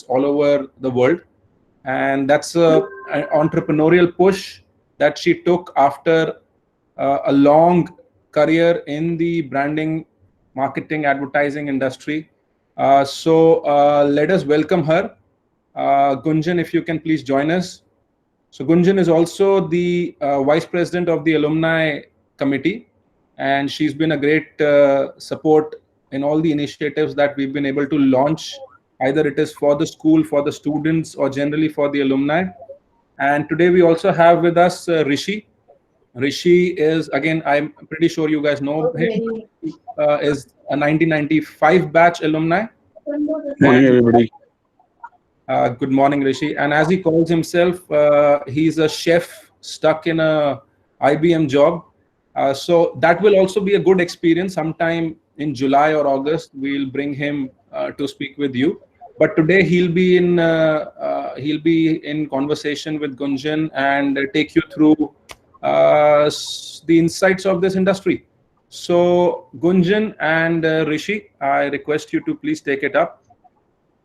business all over the world. And that's an entrepreneurial push that she took after a long career in the branding, marketing, advertising industry. So let us welcome her. Gunjan, if you can please join us. So Gunjan is also the vice president of the alumni committee, and she's been a great support in all the initiatives that we've been able to launch, either it is for the school, for the students, or generally for the alumni. And today we also have with us Rishi. Rishi is, again, I'm pretty sure you guys know him, is a 1995 batch alumni. Morning, And everybody. good morning, Rishi. And as he calls himself, he's a chef stuck in a IBM job. So that will also be a good experience. Sometime in July or August, we'll bring him to speak with you. But today he'll be in conversation with Gunjan and take you through the insights of this industry. So Gunjan and Rishi, I request you to please take it up.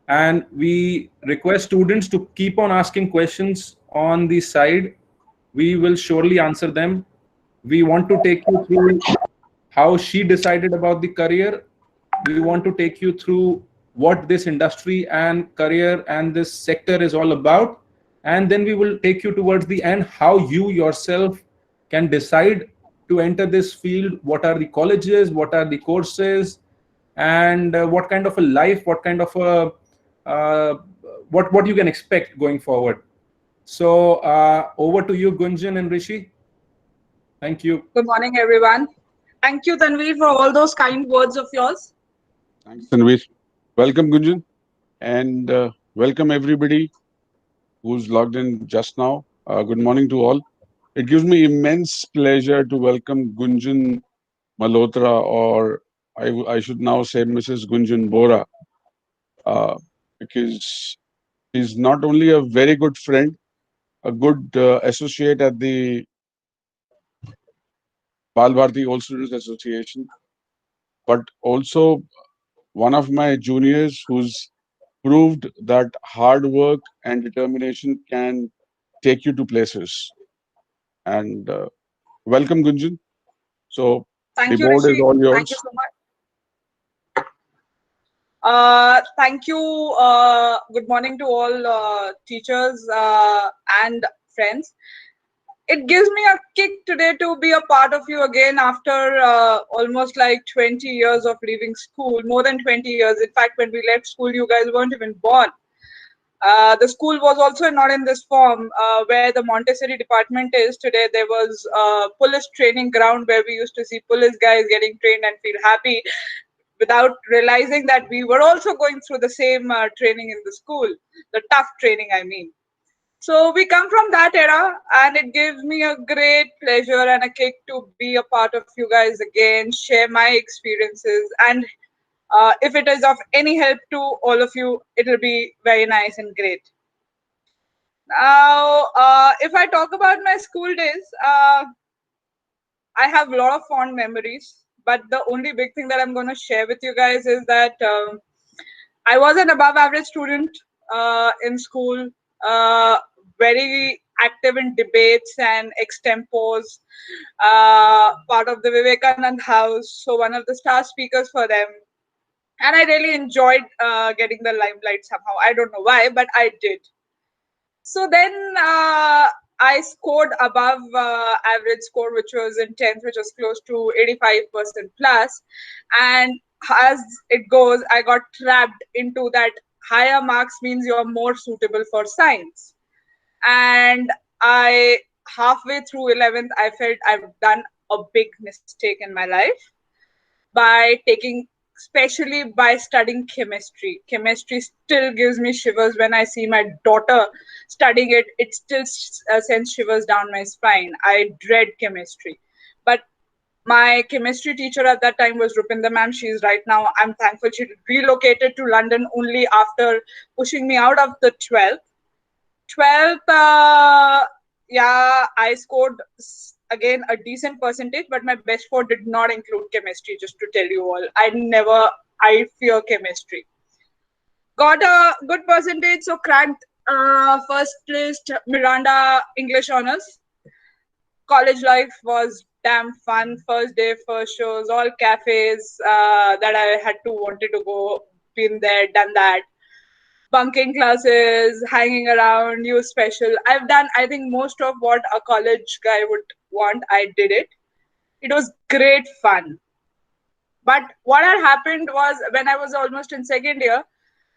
And we request students to keep on asking questions on the side. We will surely answer them. We want to take you through how she decided about the career. We want to take you through what this industry and career and this sector is all about. And then we will take you towards the end how you yourself can decide to enter this field. What are the colleges, what are the courses, and what kind of a life, what kind of a what you can expect going forward. So over to you, Gunjan and Rishi. Thank you. Good morning, everyone. Thank you, Tanveer, for all those kind words of yours. Thanks, Tanveer. Welcome, Gunjan, and welcome everybody who's logged in just now. Good morning to all. It gives me immense pleasure to welcome Gunjan Malhotra, or I should now say Mrs. Gunjan Bora, because she's not only a very good friend, a good associate at the Bal Bharati Old Students Association, but also one of my juniors who's proved that hard work and determination can take you to places. And welcome, Gunjan. So the Thank you, board is Rishi. all Thank you yours. so much. Thank you. Good morning to all teachers and friends. It gives me a kick today to be a part of you again after almost like 20 years of leaving school, more than 20 years. In fact, when we left school, you guys weren't even born. The school was also not in this form where the Montessori department is today. There was a police training ground where we used to see police guys getting trained and feel happy without realizing that we were also going through the same training in the school, the tough training, I mean. So we come from that era, and it gives me a great pleasure and a kick to be a part of you guys again, share my experiences, and if it is of any help to all of you, it'll be very nice and great. Now, if I talk about my school days, I have a lot of fond memories, but the only big thing that I'm going to share with you guys is that I was an above average student in school, very active in debates and extempos, part of the Vivekanand House, so one of the star speakers for them. And I really enjoyed getting the limelight somehow. I don't know why, but I did. So then I scored above average score, which was in 10th, which was close to 85% plus. And as it goes, I got trapped into that higher marks means you're more suitable for science. And I, halfway through 11th, I felt I've done a big mistake in my life by taking, especially by studying chemistry. Chemistry still gives me shivers when I see my daughter studying it. It still sends shivers down my spine. I dread chemistry. But my chemistry teacher at that time was Rupinder ma'am. She's right now, I'm thankful she relocated to London only after pushing me out of the 12th. 12th, yeah, I scored again a decent percentage, but my best four did not include chemistry, just to tell you all. I fear chemistry. got a good percentage, so cracked first list Miranda English honors. College life was damn fun. First day, first shows, all cafes that I had to wanted to go. Been there, done that. Bunking classes, hanging around, new special. I've done, I think, most of what a college guy would want. I did it. It was great fun. But what had happened was when I was almost in second year,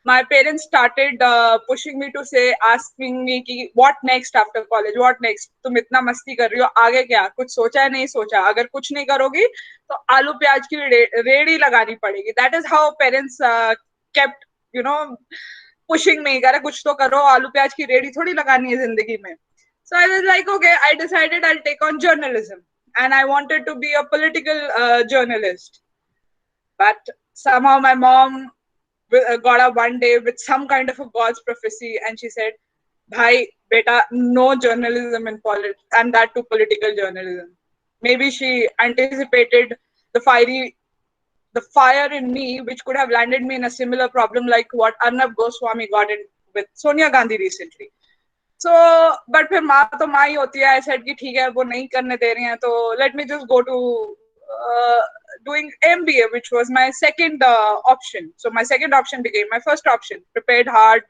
my parents started pushing me to say, asking me कि what next after college, what next? तुम इतना मस्ती कर रही हो, आगे क्या? कुछ सोचा है नहीं सोचा? अगर कुछ नहीं करोगी तो आलू प्याज की रेड़ी लगानी पड़ेगी. That is how parents kept, you know, pushing me. करे कुछ तो करो, आलू प्याज की रेड़ी थोड़ी लगानी है जिंदगी में. So I was like, okay, I decided I'll take on journalism, and I wanted to be a political journalist. But somehow my mom got up one day with some kind of a God's prophecy, and she said, "Bhai, beta, no journalism in politics, and that too political journalism." Maybe she anticipated the the fire in me, which could have landed me in a similar problem like what Arnab Goswami got in with Sonia Gandhi recently. So, but फिर माँ तो माँ ही होती है. I said कि ठीक है वो नहीं करने दे रही हैं तो let me just go to doing MBA, which was my second option. So my second option became my first option. Prepared hard,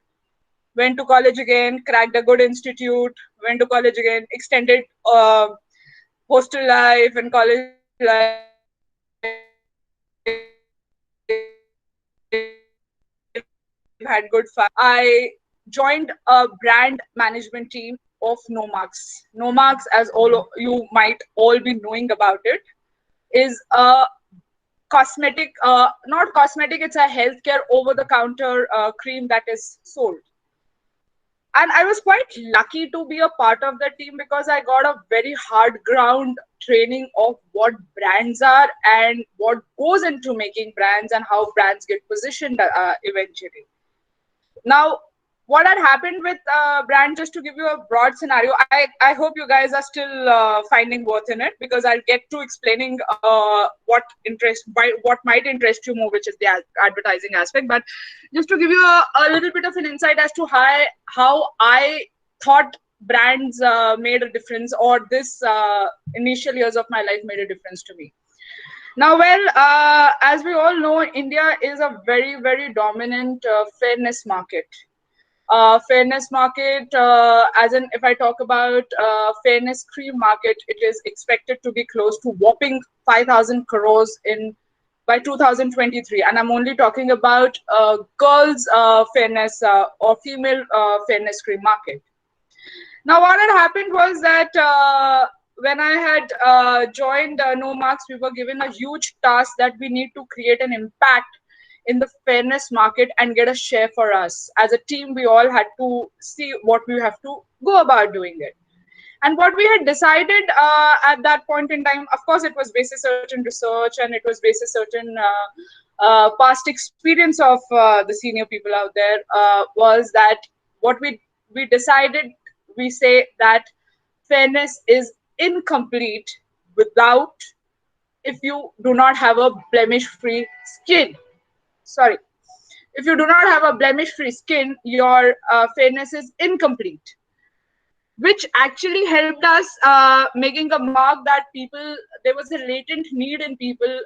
went to college again, cracked a good institute, went to college again, extended hostel life and college life, had good fun. I joined a brand management team of Nomarks. Nomarks, as all you might all be knowing about it, is a cosmetic, not cosmetic, it's a healthcare over-the-counter cream that is sold. And I was quite lucky to be a part of the team because I got a very hard ground training of what brands are and what goes into making brands and how brands get positioned eventually. Now, what had happened with brand, just to give you a broad scenario, I hope you guys are still finding worth in it because I'll get to explaining what might interest you more, which is the advertising aspect. But just to give you a little bit of an insight as to how I thought brands made a difference, or this initial years of my life made a difference to me. Now, well, as we all know, India is a very, very dominant fairness market. Fairness market, as in if I talk about fairness cream market, it is expected to be close to whopping 5,000 crores in by 2023. And I'm only talking about girls fairness or female fairness cream market. Now, what had happened was that when I had joined Nomarks, we were given a huge task that we need to create an impact in the fairness market and get a share for us. As a team, we all had to see what we have to go about doing it. And what we had decided at that point in time, of course, it was based on certain research and it was based on certain past experience of the senior people out there, was that what we decided, we say that fairness is incomplete without, if you do not have a blemish-free skin. Sorry. If you do not have a blemish-free skin, your fairness is incomplete, which actually helped us making a mark that people, there was a latent need in people,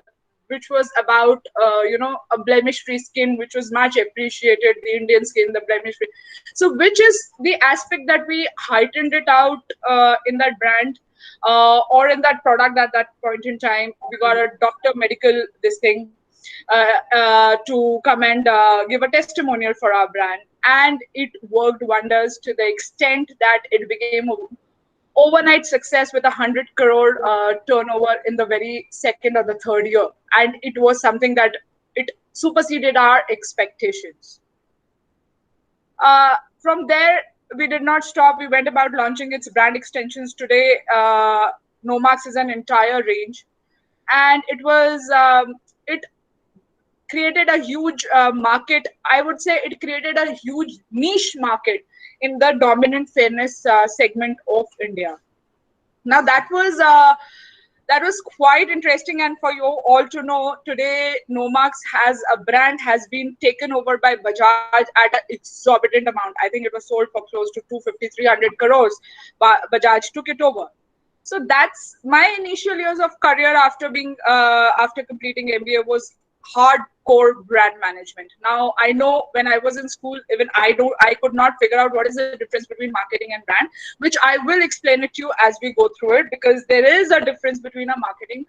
which was about, a blemish-free skin, which was much appreciated, the Indian skin, the blemish-free. So which is the aspect that we heightened it out in that brand or in that product at that point in time. We got a doctor medical, this thing, to come and give a testimonial for our brand. And it worked wonders to the extent that it became a overnight success with 100 crore turnover in the very second or the third year. And it was something that it superseded our expectations. From there, we did not stop. We went about launching its brand extensions. Today, Nomarks is an entire range. And it was, it created a huge market. I would say it created a huge niche market in the dominant fairness segment of India. Now that was that was quite interesting. And for you all to know, today Nomarks has a brand has been taken over by Bajaj at an exorbitant amount. I think it was sold for close to 250, 300 crores. Bajaj took it over. So that's my initial years of career after being after completing MBA was hardcore brand management. Now I know when I was in school, even I could not figure out what is the difference between marketing and brand, which I will explain it to you as we go through it, because there is a difference between a marketing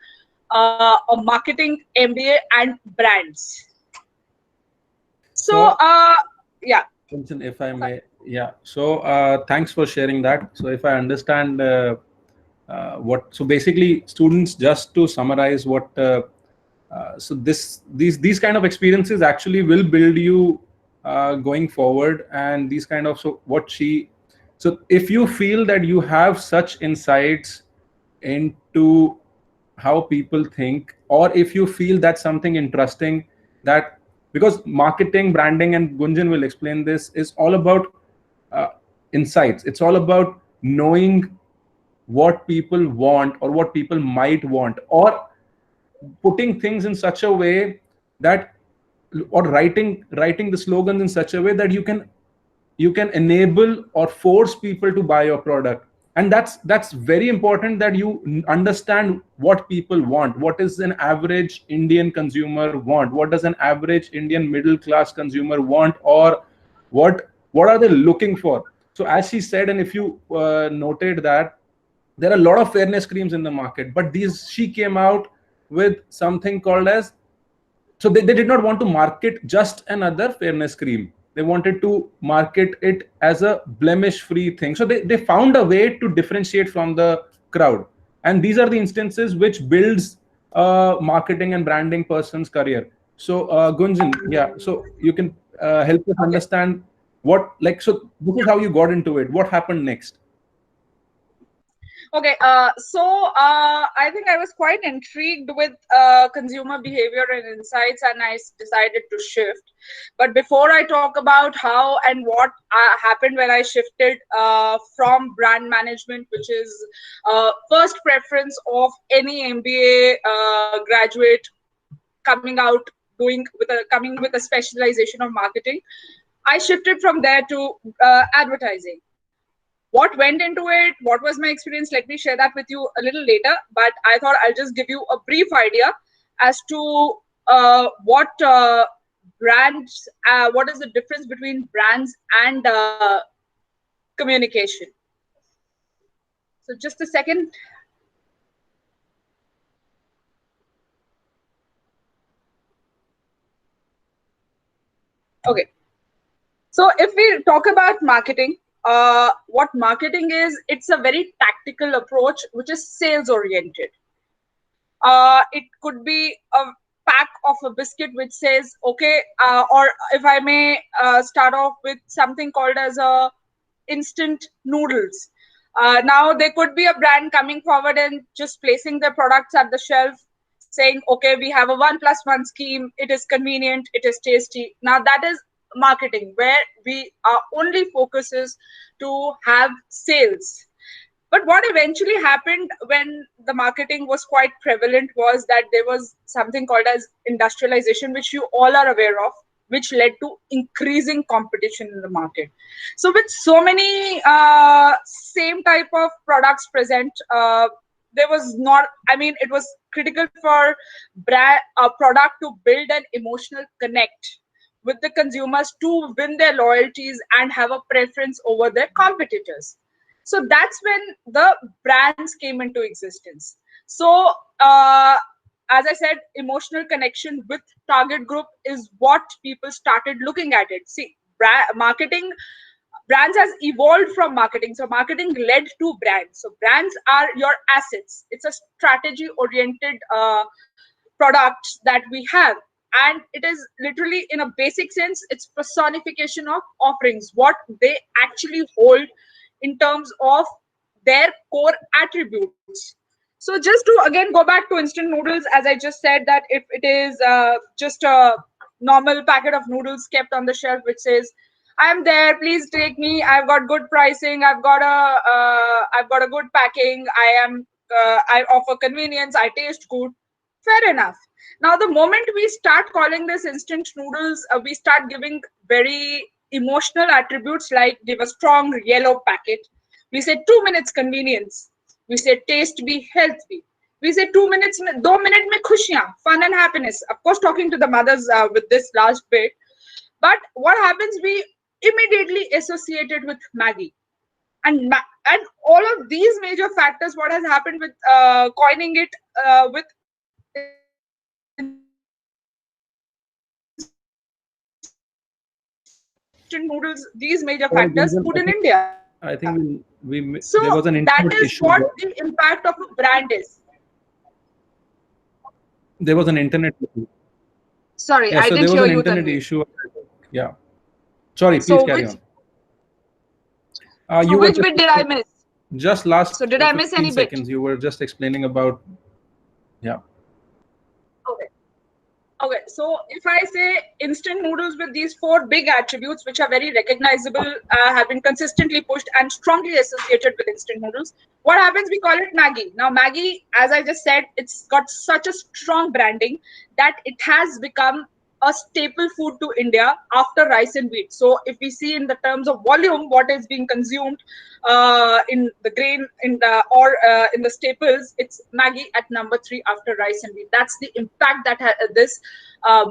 MBA and brands. So yeah. If I may, yeah. So thanks for sharing that. So if I understand so basically students, just to summarize what, so these kind of experiences actually will build you going forward, and these kind of, so if you feel that you have such insights into how people think, or if you feel that's something interesting, that because marketing, branding, and Gunjan will explain this, is all about uh, insights. It's all about knowing what people want or what people might want, or putting things in such a way that, or writing the slogans in such a way that you can enable or force people to buy your product. And that's very important, that you understand what people want. What is an average Indian consumer want? What does an average Indian middle class consumer want? Or what are they looking for? So as she said, and if you noted that there are a lot of fairness creams in the market, but she came out with something called as, so they did not want to market just another fairness cream. They wanted to market it as a blemish free thing. So they found a way to differentiate from the crowd. And these are the instances which builds a marketing and branding person's career. So Gunjan, yeah, so you can help us understand so this is how you got into it. What happened next? Okay, I think I was quite intrigued with consumer behavior and insights, and I decided to shift. But before I talk about how and what happened when I shifted from brand management, which is first preference of any MBA graduate coming with a specialization of marketing, I shifted from there to advertising. What went into it, what was my experience, let me share that with you a little later, but I thought I'll just give you a brief idea as to what brands, what is the difference between brands and communication. So just a second. Okay, so if we talk about marketing, what marketing is, it's a very tactical approach which is sales oriented. It could be a pack of a biscuit which says okay, or if I may start off with something called as a instant noodles. Now there could be a brand coming forward and just placing their products at the shelf, saying okay, we have a 1+1 scheme, it is convenient, it is tasty. Now that is marketing, where our only focus is to have sales. But what eventually happened when the marketing was quite prevalent was that there was something called as industrialization, which you all are aware of, which led to increasing competition in the market. So with so many same type of products present, there was not, I mean, it was critical for a product to build an emotional connect with the consumers to win their loyalties and have a preference over their competitors. So that's when the brands came into existence. So as I said, emotional connection with target group is what people started looking at it. See, brands has evolved from marketing. So marketing led to brands. So brands are your assets. It's a strategy oriented products that we have, and it is literally, in a basic sense, it's personification of offerings, what they actually hold in terms of their core attributes. So just to again go back to instant noodles, as I just said, that if it is just a normal packet of noodles kept on the shelf which says I'm there, please take me, I've got good pricing, I've got a good packing, I am I offer convenience, I taste good. Fair enough. Now, the moment we start calling this instant noodles, we start giving very emotional attributes like give a strong yellow packet. We say 2 minutes convenience. We say taste be healthy. We say 2 minutes, 2 minutes mein khushiyan, fun and happiness. Of course, talking to the mothers with this last bit. But what happens? We immediately associate it with Maggie, and all of these major factors. What has happened with coining it with instant noodles? These major factors put in India. Sorry, Gunjan, I think there So was an that internet is issue. what the impact of a brand is. There was an internet issue. Sorry, Yeah, I so there didn't was hear an you, internet Tanvi. issue. Yeah. Sorry, please So carry which on. so You were which bit did I miss? just So last did I miss any 15 bit? seconds. You were just explaining about, yeah. Okay. Okay, so if I say instant noodles with these four big attributes, which are very recognizable, have been consistently pushed and strongly associated with instant noodles, what happens? We call it Maggie. Now, Maggie, as I just said, it's got such a strong branding that it has become a staple food to India after rice and wheat. So, if we see in the terms of volume, what is being consumed in the grain in the staples, it's Maggie at number 3 after rice and wheat. That's the impact that this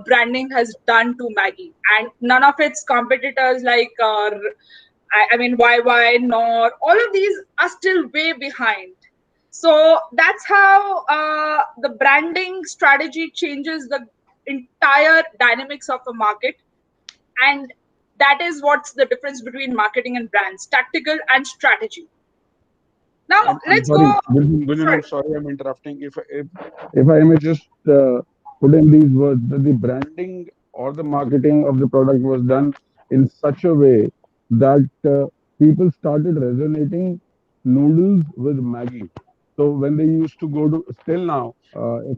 branding has done to Maggie, and none of its competitors like I mean YY, Nor, all of these are still way behind. So that's how the branding strategy changes the entire dynamics of a market, and that is what's the difference between marketing and brands: tactical and strategy. Now I'm let's sorry, go. Gunjan, I'm Sorry. sorry, I'm interrupting. If I may just put in these words, that the branding or the marketing of the product was done in such a way that people started resonating noodles with Maggie. So when they used to go to, still now, if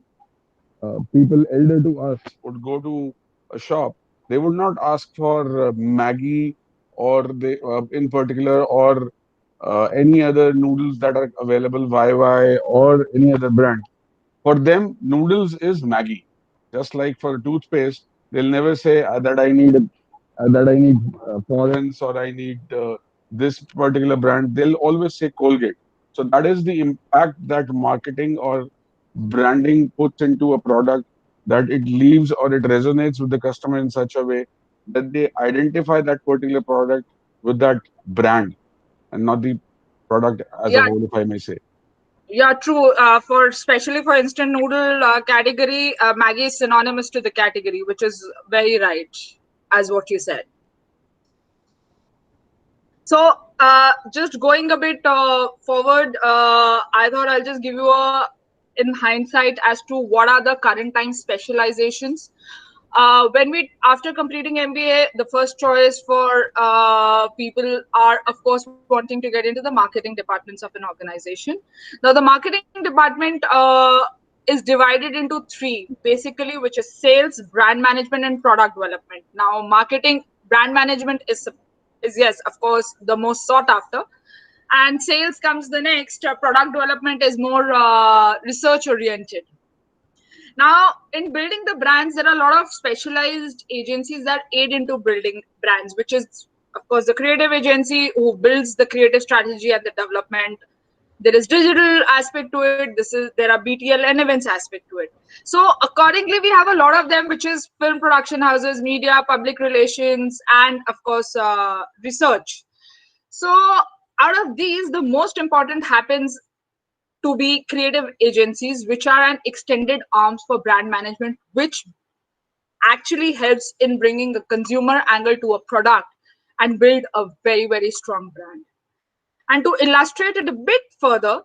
people elder to us would go to a shop, they would not ask for Maggie or they in particular or any other noodles that are available YY or any other brand. For them, noodles is Maggie. Just like for toothpaste, they'll never say that I need Florence or I need this particular brand. They'll always say Colgate. So that is the impact that marketing or branding puts into a product, that it leaves or it resonates with the customer in such a way that they identify that particular product with that brand and not the product as a Yeah, whole, if I may say. yeah, true. For especially for instant noodle category, Maggie is synonymous to the category, which is very right, as what you said. So, just going a bit forward, I thought I'll just give you a in hindsight as to what are the current time specializations. When we after completing MBA, the first choice for people are, of course, wanting to get into the marketing departments of an organization. Now, the marketing department is divided into three, basically, which is sales, brand management, and product development. Now, marketing brand management is yes, of course, the most sought after, and sales comes the next. Product development is more research oriented. Now, in building the brands, there are a lot of specialized agencies that aid into building brands, which is, of course, the creative agency who builds the creative strategy and the development. There is digital aspect to it. There are BTL and events aspect to it. So accordingly, we have a lot of them, which is film production houses, media, public relations, and of course, research. So out of these, the most important happens to be creative agencies, which are an extended arms for brand management, which actually helps in bringing the consumer angle to a product and build a very, very strong brand. And to illustrate it a bit further,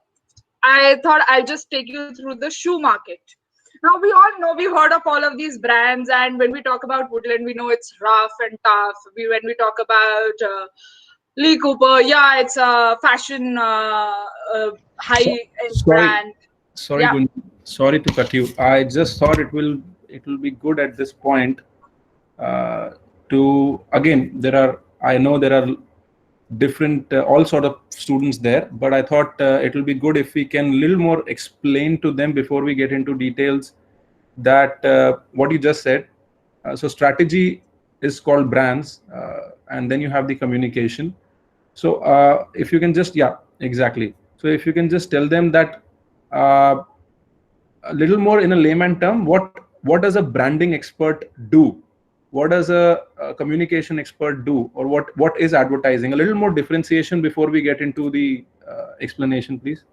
I thought I'll just take you through the shoe market. Now, we all know, we've heard of all of these brands, and when we talk about Woodland, we know it's rough and tough. When we talk about Lee Cooper, yeah, it's a fashion high-end Sorry, brand. sorry, Yeah, Gunjan. Sorry to cut you. I just thought it will be good at this point uh, to again. I know there are different, all sort of students there. But I thought it will be good if we can a little more explain to them before we get into details that what you just said. So strategy is called brands, and then you have the communication. So if you can just, yeah, exactly. So if you can just tell them that uh, a little more in a layman term, what does a branding expert do? What does a communication expert do? Or what is advertising? A little more differentiation before we get into the explanation, please.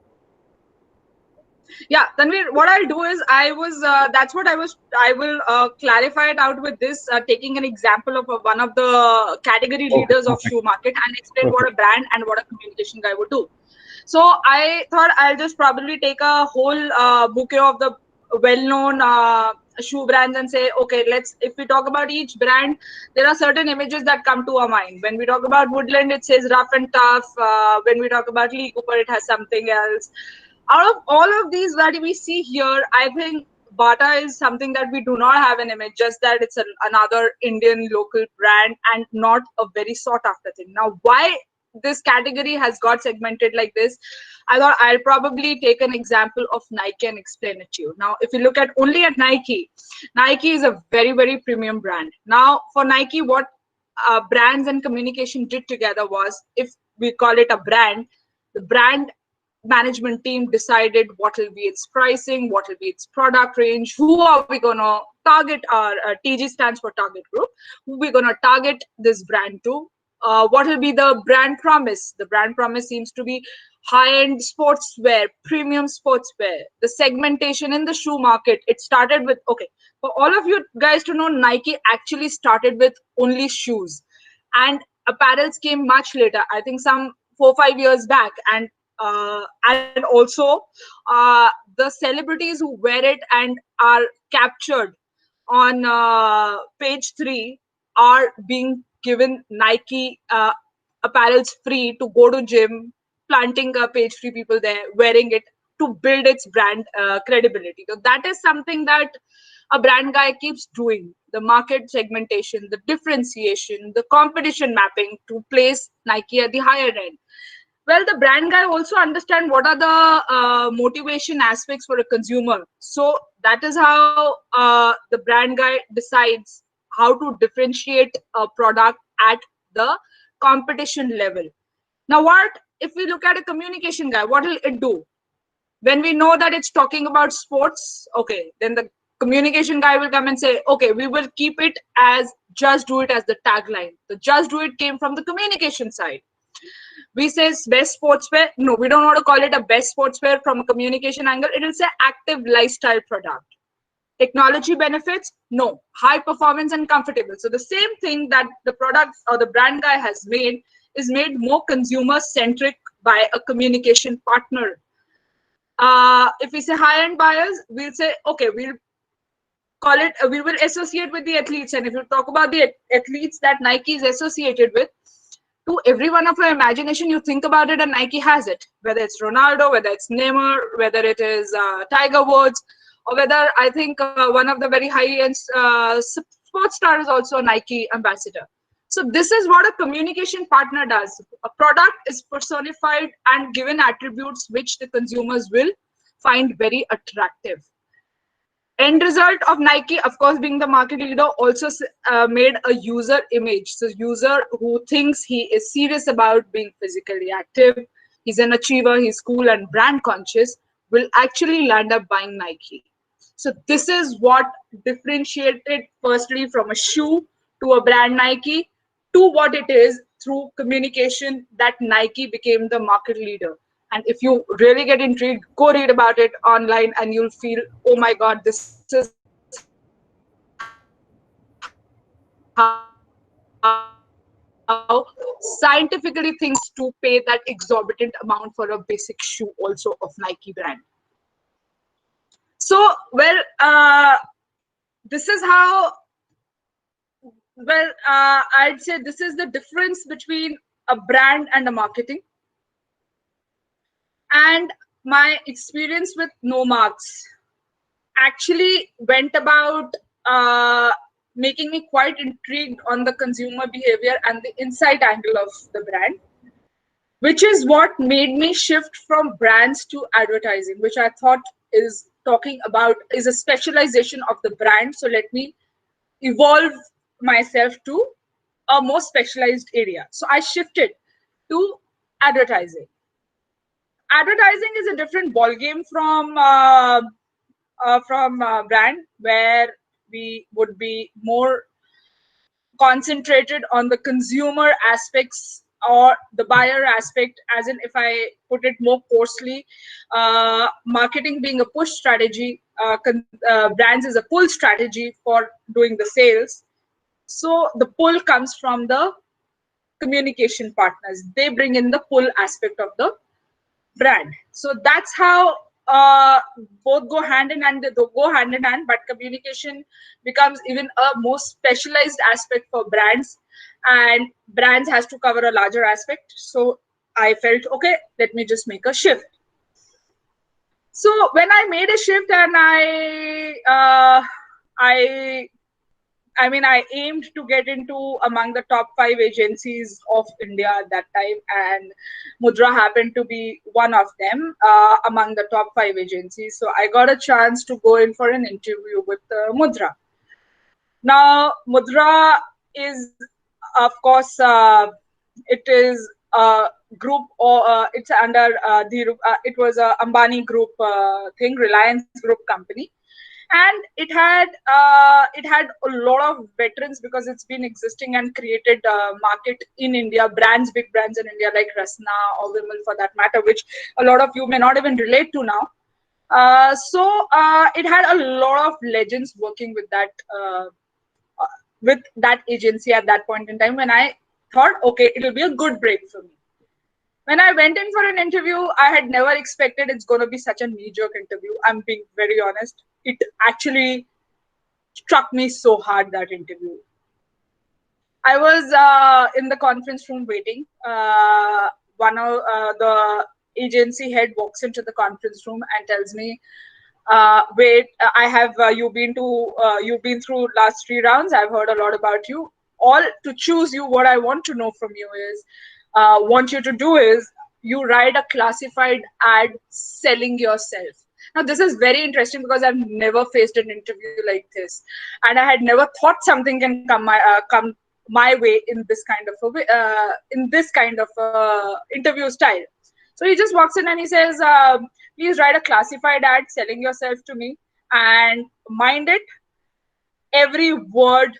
Yeah, Tanvir, what I'll do is that's what I will clarify it out with this, taking an example of one of the category Okay, leaders of perfect, shoe market and explain what a perfect. brand and what a communication guy would do. So I thought I'll just probably take a whole bouquet of the well-known shoe brands and say, okay, if we talk about each brand, there are certain images that come to our mind. When we talk about Woodland, it says rough and tough. When we talk about Lee Cooper, it has something else. Out of all of these that we see here, I think Bata is something that we do not have an image, just that it's another Indian local brand and not a very sought after thing. Now, why this category has got segmented like this, I thought I'll probably take an example of Nike and explain it to you. Now, if you look at only at Nike, Nike is a very, very premium brand. Now, for Nike, what brands and communication did together was, if we call it a brand, the brand management team decided what will be its pricing, what will be its product range, who are we going to target. Our TG stands for target group. Who we going to target this brand to? What will be the brand promise? The brand promise seems to be high-end sportswear, premium sportswear. The segmentation in the shoe market, it started with, okay, for all of you guys to know, Nike actually started with only shoes, and apparels came much later, I think some 4 5 years back. And also the celebrities who wear it and are captured on page 3 are being given Nike apparels free to go to gym, planting page 3 people there wearing it to build its brand credibility. So that is something that a brand guy keeps doing: the market segmentation, the differentiation, the competition mapping to place Nike at the higher end. Well, the brand guy also understand what are the motivation aspects for a consumer. So that is how the brand guy decides how to differentiate a product at the competition level. Now, what if we look at a communication guy? What will it do? When we know that it's talking about sports, okay, then the communication guy will come and say, okay, we will keep it as just do it as the tagline. The just do it came from the communication side. We say best sportswear. No, we don't want to call it a best sportswear from a communication angle. It will say active lifestyle product. Technology benefits? No. High performance and comfortable. So the same thing that the product or the brand guy has made is made more consumer centric by a communication partner. If we say high-end buyers, we'll say, okay, we'll call it, we will associate with the athletes. And if you talk about the athletes that Nike is associated with, to every one of your imagination, you think about it and Nike has it. Whether it's Ronaldo, whether it's Neymar, whether it is Tiger Woods, or whether I think one of the very high-end sports stars is also a Nike ambassador. So this is what a communication partner does. A product is personified and given attributes which the consumers will find very attractive. End result of Nike, of course, being the market leader, also made a user image. So user who thinks he is serious about being physically active, he's an achiever, he's cool and brand conscious, will actually land up buying Nike. So this is what differentiated firstly from a shoe to a brand Nike to what it is through communication that Nike became the market leader. And if you really get intrigued, go read about it online and you'll feel, oh my God, this is how scientifically things to pay that exorbitant amount for a basic shoe also of Nike brand. So, well, this is how, I'd say this is the difference between a brand and a marketing. And my experience with No Marks actually went about making me quite intrigued on the consumer behavior and the insight angle of the brand. which is what made me shift from brands to advertising, which I thought is talking about is a specialization of the brand. So let me evolve myself to a more specialized area. So I shifted to advertising. Advertising is a different ballgame from brand, where we would be more concentrated on the consumer aspects or the buyer aspect. As in, if I put it more coarsely, marketing being a push strategy, brands is a pull strategy for doing the sales. So the pull comes from the communication partners. They bring in the pull aspect of the brand. So that's how both go hand in hand. They go hand in hand, but communication becomes even a more specialized aspect for brands, and brands has to cover a larger aspect. So I felt, okay, let me just make a shift. So when I made a shift, and I I mean, I aimed to get into among the top 5 agencies of India at that time, and Mudra happened to be one of them among the top 5 agencies. So I got a chance to go in for an interview with Mudra. Now, Mudra is, of course, it is a group, or it's under it was a Ambani Group thing, Reliance Group company, and it had a lot of veterans, because it's been existing and created market in India, big brands in India like Rasna or Vimal for that matter, which a lot of you may not even relate to now. So it had a lot of legends working with that agency at that point in time, when I thought, okay, it'll be a good break for me. When I went in for an interview, I had never expected it's going to be such a knee-jerk interview. I'm being very honest. It actually struck me so hard, that interview. I was in the conference room waiting. One of the agency head walks into the conference room and tells me, "Wait, I have you've been through last 3 rounds. I've heard a lot about you. All to choose you. What I want to know from you is, want you to do is you write a classified ad selling yourself." Now, this is very interesting, because I've never faced an interview like this, and I had never thought something can come my way in this kind of interview style. So he just walks in and he says, "Please write a classified ad selling yourself to me, and mind it, every word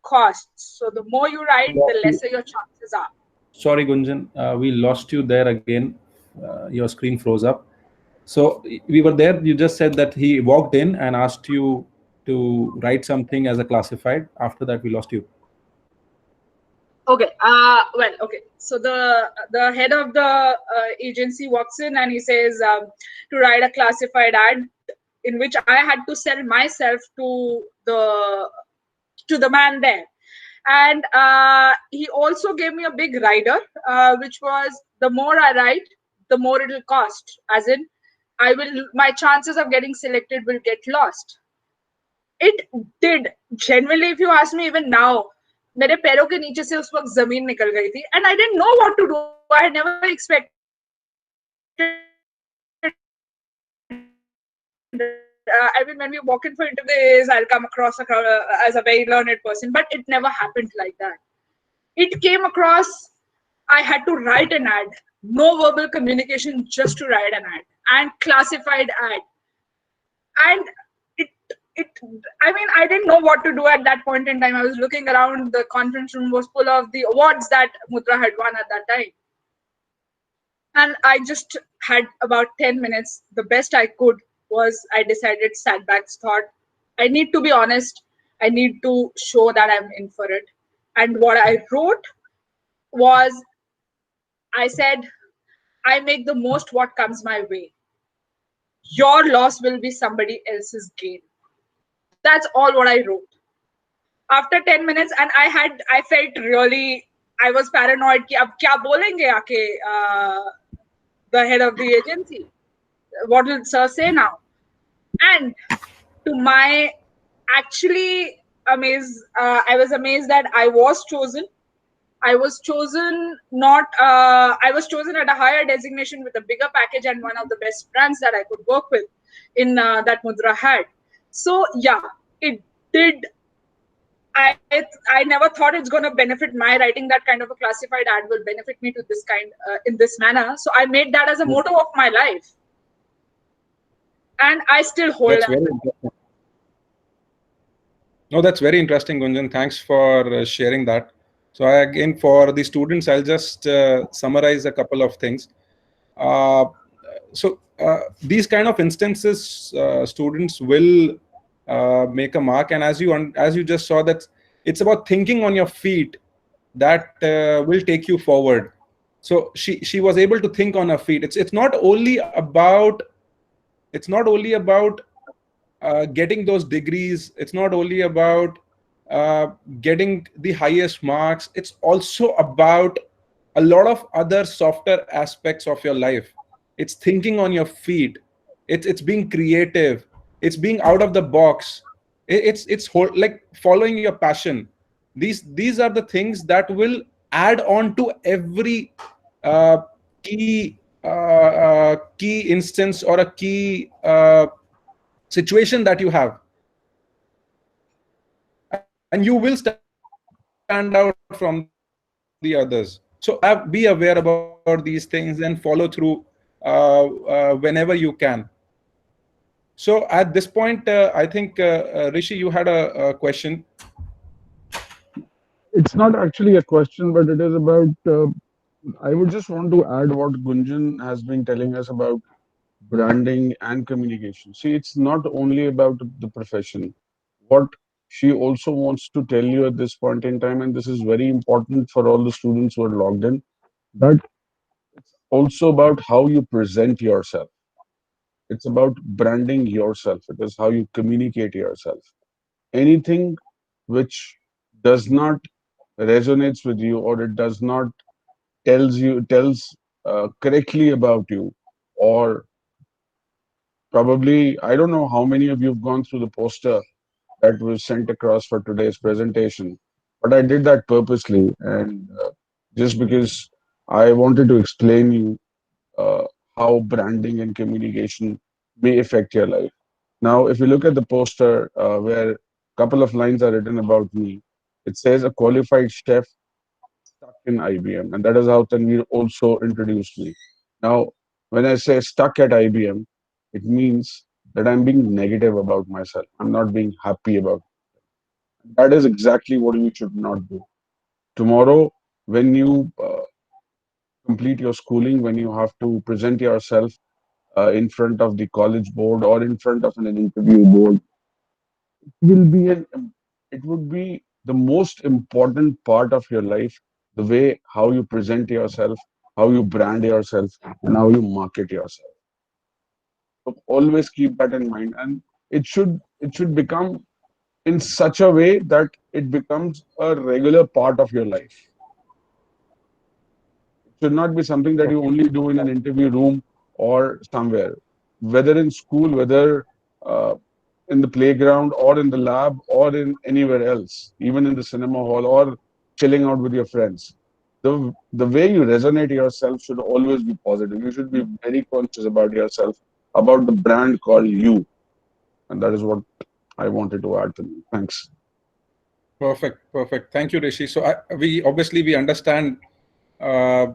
costs. So the more you write, the lesser your chances are." Sorry, Gunjan, we lost you there again. Your screen froze up. So we were there. You just said that he walked in and asked you to write something as a classified. After that, we lost you. Okay. Well, okay. So the head of the agency walks in and he says, to write a classified ad in which I had to sell myself to the man there. And he also gave me a big rider, which was, the more I write, the more it will cost. As in, my chances of getting selected will get lost. It did. Generally, if you ask me, even now, मेरे पैरों के नीचे से उस वक्त जमीन निकल गई थी, and I didn't know what to do. I had never expected it. I mean, when we walk in for interviews, I'll come across as a very learned person, but it never happened like that. It came across, I had to write an ad, no verbal communication, just to write an ad, and classified ad. And it I mean, I didn't know what to do at that point in time. I was looking around. The conference room was full of the awards that Mudra had won at that time, and I just had about 10 minutes. The best I could was, I decided, sat back, thought, I need to be honest, I need to show that I'm in for it. And what I wrote was, I said, I make the most what comes my way. Your loss will be somebody else's gain. That's all what I wrote. After 10 minutes, and I felt really, I was paranoid ki ab kya bolenge aake the head of the agency. What will sir say now? And to my actually I was amazed that I was chosen. I was chosen not. I was chosen at a higher designation with a bigger package and one of the best brands that I could work with in that Mudra had. So yeah, it did. I never thought it's going to benefit my writing that kind of a classified ad will benefit me to this kind in this manner. So I made that as a motto of my life, and I still hold That's on. very interesting. No, that's very interesting, Gunjan. Thanks for sharing that. So again, for the students, I'll just summarize a couple of things. Uh, these kind of instances, students will make a mark, and as you just saw, that it's about thinking on your feet that will take you forward. So she was able to think on her feet. It's not only about getting those degrees. It's not only about uh, getting the highest marks. It's also about a lot of other softer aspects of your life. It's thinking on your feet. It's being creative. It's being out of the box. Like following your passion. These are the things that will add on to every uh, key instance or a key situation that you have, and you will stand out from the others. So be aware about these things and follow through whenever you can. So at this point, I think Rishi, you had a question. It's not actually a question, but it is about. I would just want to add what Gunjan has been telling us about branding and communication. See, it's not only about the profession. What she also wants to tell you at this point in time, and this is very important for all the students who are logged in, that it's also about how you present yourself. It's about branding yourself. It is how you communicate yourself. Anything which does not resonates with you, or it does not tells correctly about you, or probably, I don't know how many of you have gone through the poster that was sent across for today's presentation, but I did that purposely, and just because I wanted to explain you uh, how branding and communication may affect your life. Now, if you look at the poster where a couple of lines are written about me, it says a qualified chef stuck in IBM, and that is how Tanvir also introduced me. Now, when I say stuck at IBM, it means that I'm being negative about myself. I'm not being happy about it. That is exactly what you should not do. Tomorrow, when you complete your schooling, when you have to present yourself in front of the college board or in front of an interview board, will be an it would be the most important part of your life, the way how you present yourself, how you brand yourself, and how you market yourself. So always keep that in mind, and it should become in such a way that it becomes a regular part of your life. It should not be something that you only do in an interview room or somewhere, whether in school, whether uh, in the playground or in the lab or in anywhere else, even in the cinema hall or chilling out with your friends. The way you resonate yourself should always be positive. You should be very conscious about yourself, about the brand called you. And that is what I wanted to add to you. Thanks. Perfect. Thank you, Rishi. So we understand uh,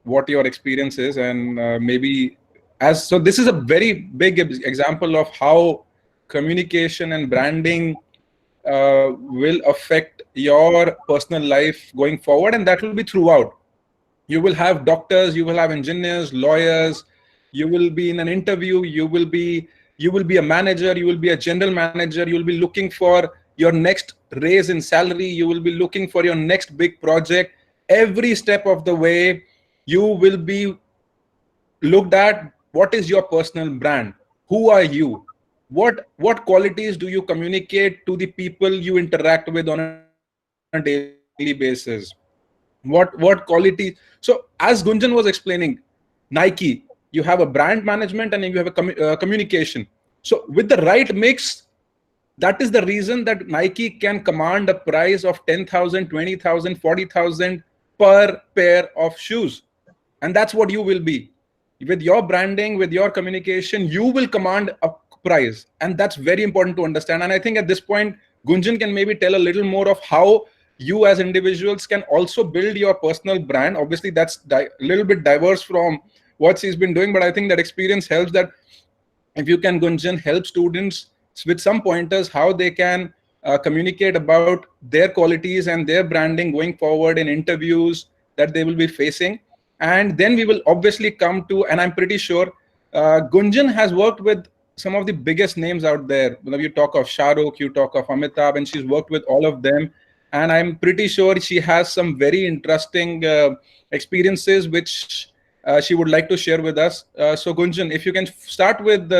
what your experience is, and maybe as so this is a very big example of how communication and branding will affect your personal life going forward, and that will be throughout. You will have doctors, you will have engineers, lawyers, you will be in an interview, you will be a manager, you will be a general manager, you will be looking for your next raise in salary, you will be looking for your next big project. Every step of the way you will be looked at. What is your personal brand? Who are you? What qualities do you communicate to the people you interact with on a daily basis? What quality? So as Gunjan was explaining, Nike, you have a brand management and you have a communication. So with the right mix, that is the reason that Nike can command a price of 10,000, 20,000, 40,000 per pair of shoes. And that's what you will be. With your branding, with your communication, you will command a price. And that's very important to understand. And I think at this point, Gunjan can maybe tell a little more of how you as individuals can also build your personal brand. Obviously, that's a little bit diverse from what she's been doing, but I think that experience helps. That if you can, Gunjan, help students with some pointers how they can communicate about their qualities and their branding going forward in interviews that they will be facing. And then we will obviously come to, and I'm pretty sure Gunjan has worked with some of the biggest names out there. When you talk of Shah Rukh, you talk of Amitabh, and she's worked with all of them. And I'm pretty sure she has some very interesting experiences which she would like to share with us. So Gunjan, if you can start with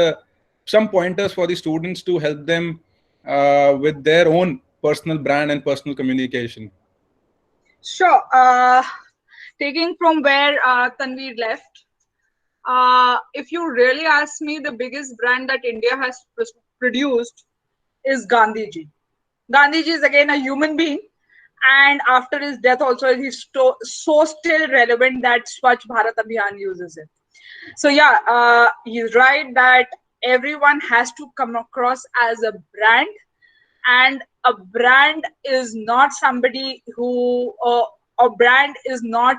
some pointers for the students to help them with their own personal brand and personal communication. Sure. Taking from where Tanveer left, if you really ask me, the biggest brand that India has produced is Gandhiji. Gandhiji is again a human being, and after his death also he's so still relevant that Swachh Bharat Abhiyan uses it. So yeah, he's right that everyone has to come across as a brand, and a brand is not somebody who a brand is not,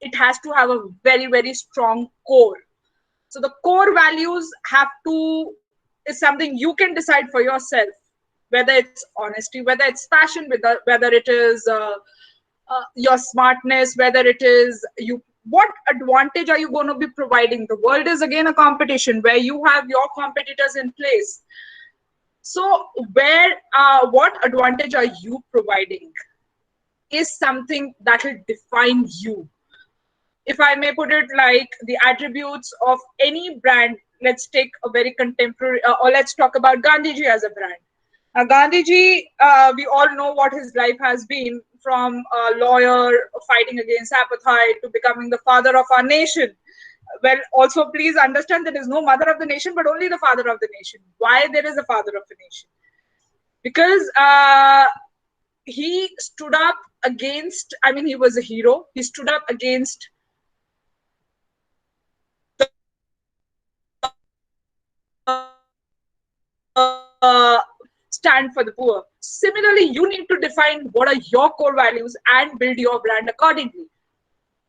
it has to have a very, very strong core. So the core values have to, is something you can decide for yourself, whether it's honesty, whether it's passion, whether it is your smartness, whether it is you, what advantage are you going to be providing? The world is again a competition where you have your competitors in place. So where what advantage are you providing is something that will define you. If I may put it like the attributes of any brand, let's take a very contemporary, or let's talk about Gandhiji as a brand. Gandhiji, we all know what his life has been, from a lawyer fighting against apartheid to becoming the father of our nation. Well, also please understand there is no mother of the nation, but only the father of the nation. Why there is a father of the nation? Because he stood up against, I mean, he was a hero. He stood up against stand for the poor. Similarly, you need to define what are your core values and build your brand accordingly.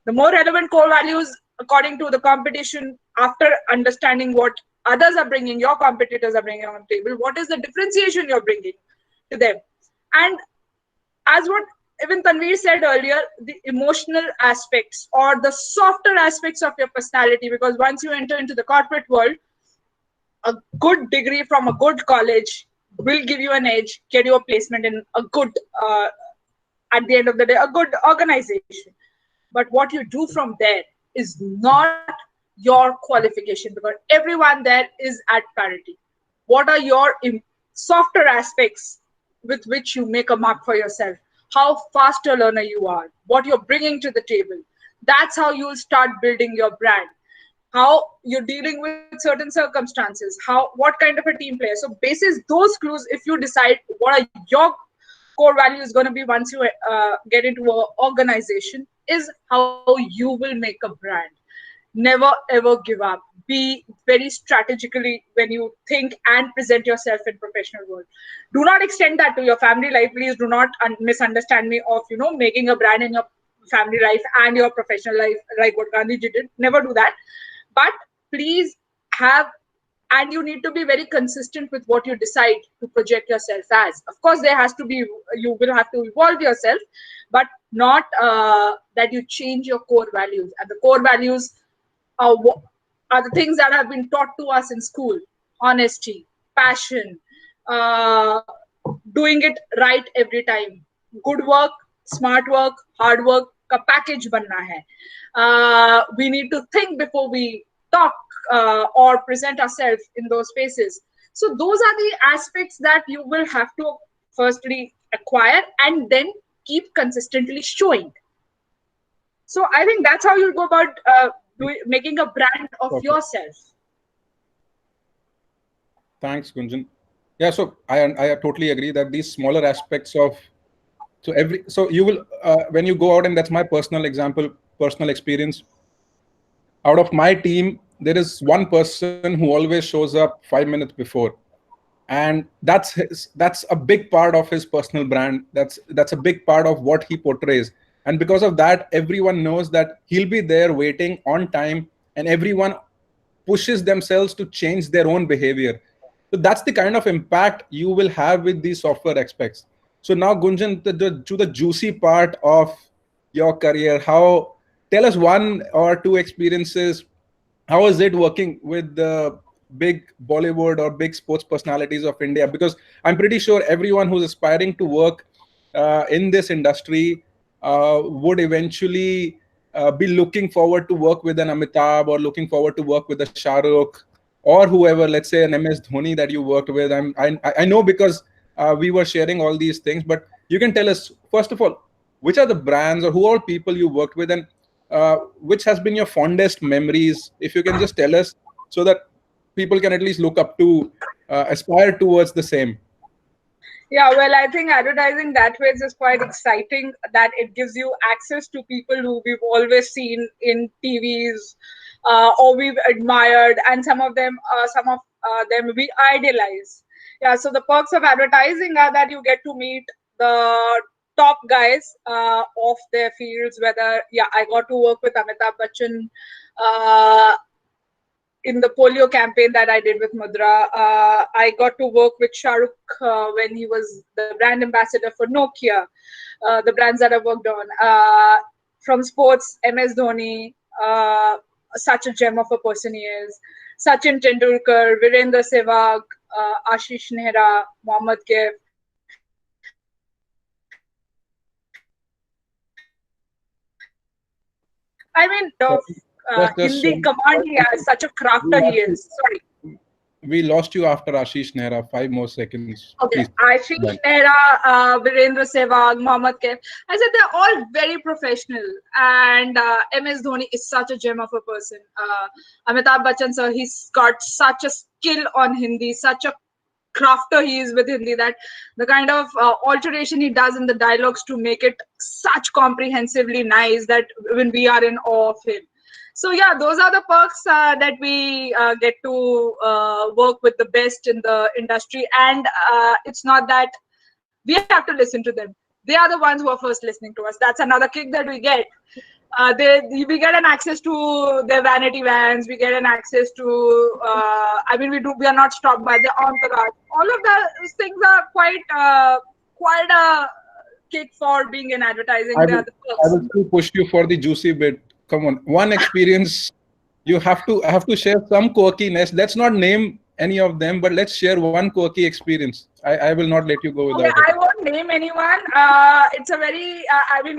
The more relevant core values according to the competition, after understanding what others are bringing, your competitors are bringing on the table, what is the differentiation you're bringing to them? And as what even Tanveer said earlier, the emotional aspects or the softer aspects of your personality, because once you enter into the corporate world, a good degree from a good college will give you an edge, get you a placement in a good, at the end of the day, a good organization. But what you do from there is not your qualification, because everyone there is at parity. What are your softer aspects with which you make a mark for yourself? How fast a learner you are, what you're bringing to the table. That's how you'll start building your brand. How you're dealing with certain circumstances, what kind of a team player. So basis those clues, if you decide what are your core values going to be once you get into an organization, is how you will make a brand. Never ever give up. Be very strategically when you think and present yourself in professional world. Do not extend that to your family life. Please do not misunderstand me of making a brand in your family life and your professional life, like what Gandhiji did. Never do that. But please have, and you need to be very consistent with what you decide to project yourself as. Of course, there has to be, you will have to evolve yourself, but not that you change your core values. And the core values are the things that have been taught to us in school: honesty, passion, doing it right every time, good work, smart work, hard work का package बनना है. We need to think before we talk or present ourselves in those spaces. So those are the aspects that you will have to firstly acquire and then keep consistently showing. So I think that's how you go about making a brand of yourself. Thanks, Gunjan. Yeah, so I totally agree that these smaller aspects of So you will when you go out, and that's my personal example, personal experience. Out of my team, there is one person who always shows up 5 minutes before, and that's a big part of his personal brand. That's a big part of what he portrays, and because of that, everyone knows that he'll be there waiting on time, and everyone pushes themselves to change their own behavior. So that's the kind of impact you will have with these software aspects. So now, Gunjan, to the juicy part of your career, how tell us one or two experiences. How is it working with the big Bollywood or big sports personalities of India? Because I'm pretty sure everyone who's aspiring to work in this industry would eventually be looking forward to work with an Amitabh, or looking forward to work with a Shah Rukh, or whoever, let's say an MS Dhoni that you worked with. I know because we were sharing all these things, but you can tell us, first of all, which are the brands or who are people you worked with, and which has been your fondest memories, if you can just tell us, so that people can at least look up to, aspire towards the same. Yeah, well, I think advertising that way is quite exciting, that it gives you access to people who we've always seen in TVs, or we've admired, and some of them we idolize. Yeah, so the perks of advertising are that you get to meet the top guys of their fields. Whether, yeah, I got to work with Amitabh Bachchan uh, in the polio campaign that I did with Mudra. I got to work with Shah Rukh when he was the brand ambassador for Nokia, the brands that I worked on. From sports, MS Dhoni, such a gem of a person he is. Sachin Tendulkar, Virendra Sehwag, Ashish Nehra, Mohammad Kaif. I mean, of Just Hindi command he has, such a we crafter he lost you. is. Sorry. We lost you after Ashish Nehra. 5 more seconds, Okay, please. Ashish Nehra, Virendra Sehwag, Mohammad Kaif. I said they're all very professional, and MS Dhoni is such a gem of a person. Amitabh Bachchan sir, he's got such a skill on Hindi, such a crafter he is with Hindi, that the kind of alteration he does in the dialogues to make it such comprehensively nice that when we are in awe of him. So yeah, those are the perks that we get to work with the best in the industry, and it's not that we have to listen to them. They are the ones who are first listening to us. That's another kick that we get. We get an access to their vanity vans. We get an access to. I mean, we are not stopped by the entourage. All of those things are quite a kick for being in advertising. I They are will, the I perks. will still push you for the juicy bit. Come on, one experience. You have to share some quirkiness. Let's not name any of them, but let's share one quirky experience. I will not let you go Okay, without it. I won't name anyone. It's a very, I mean,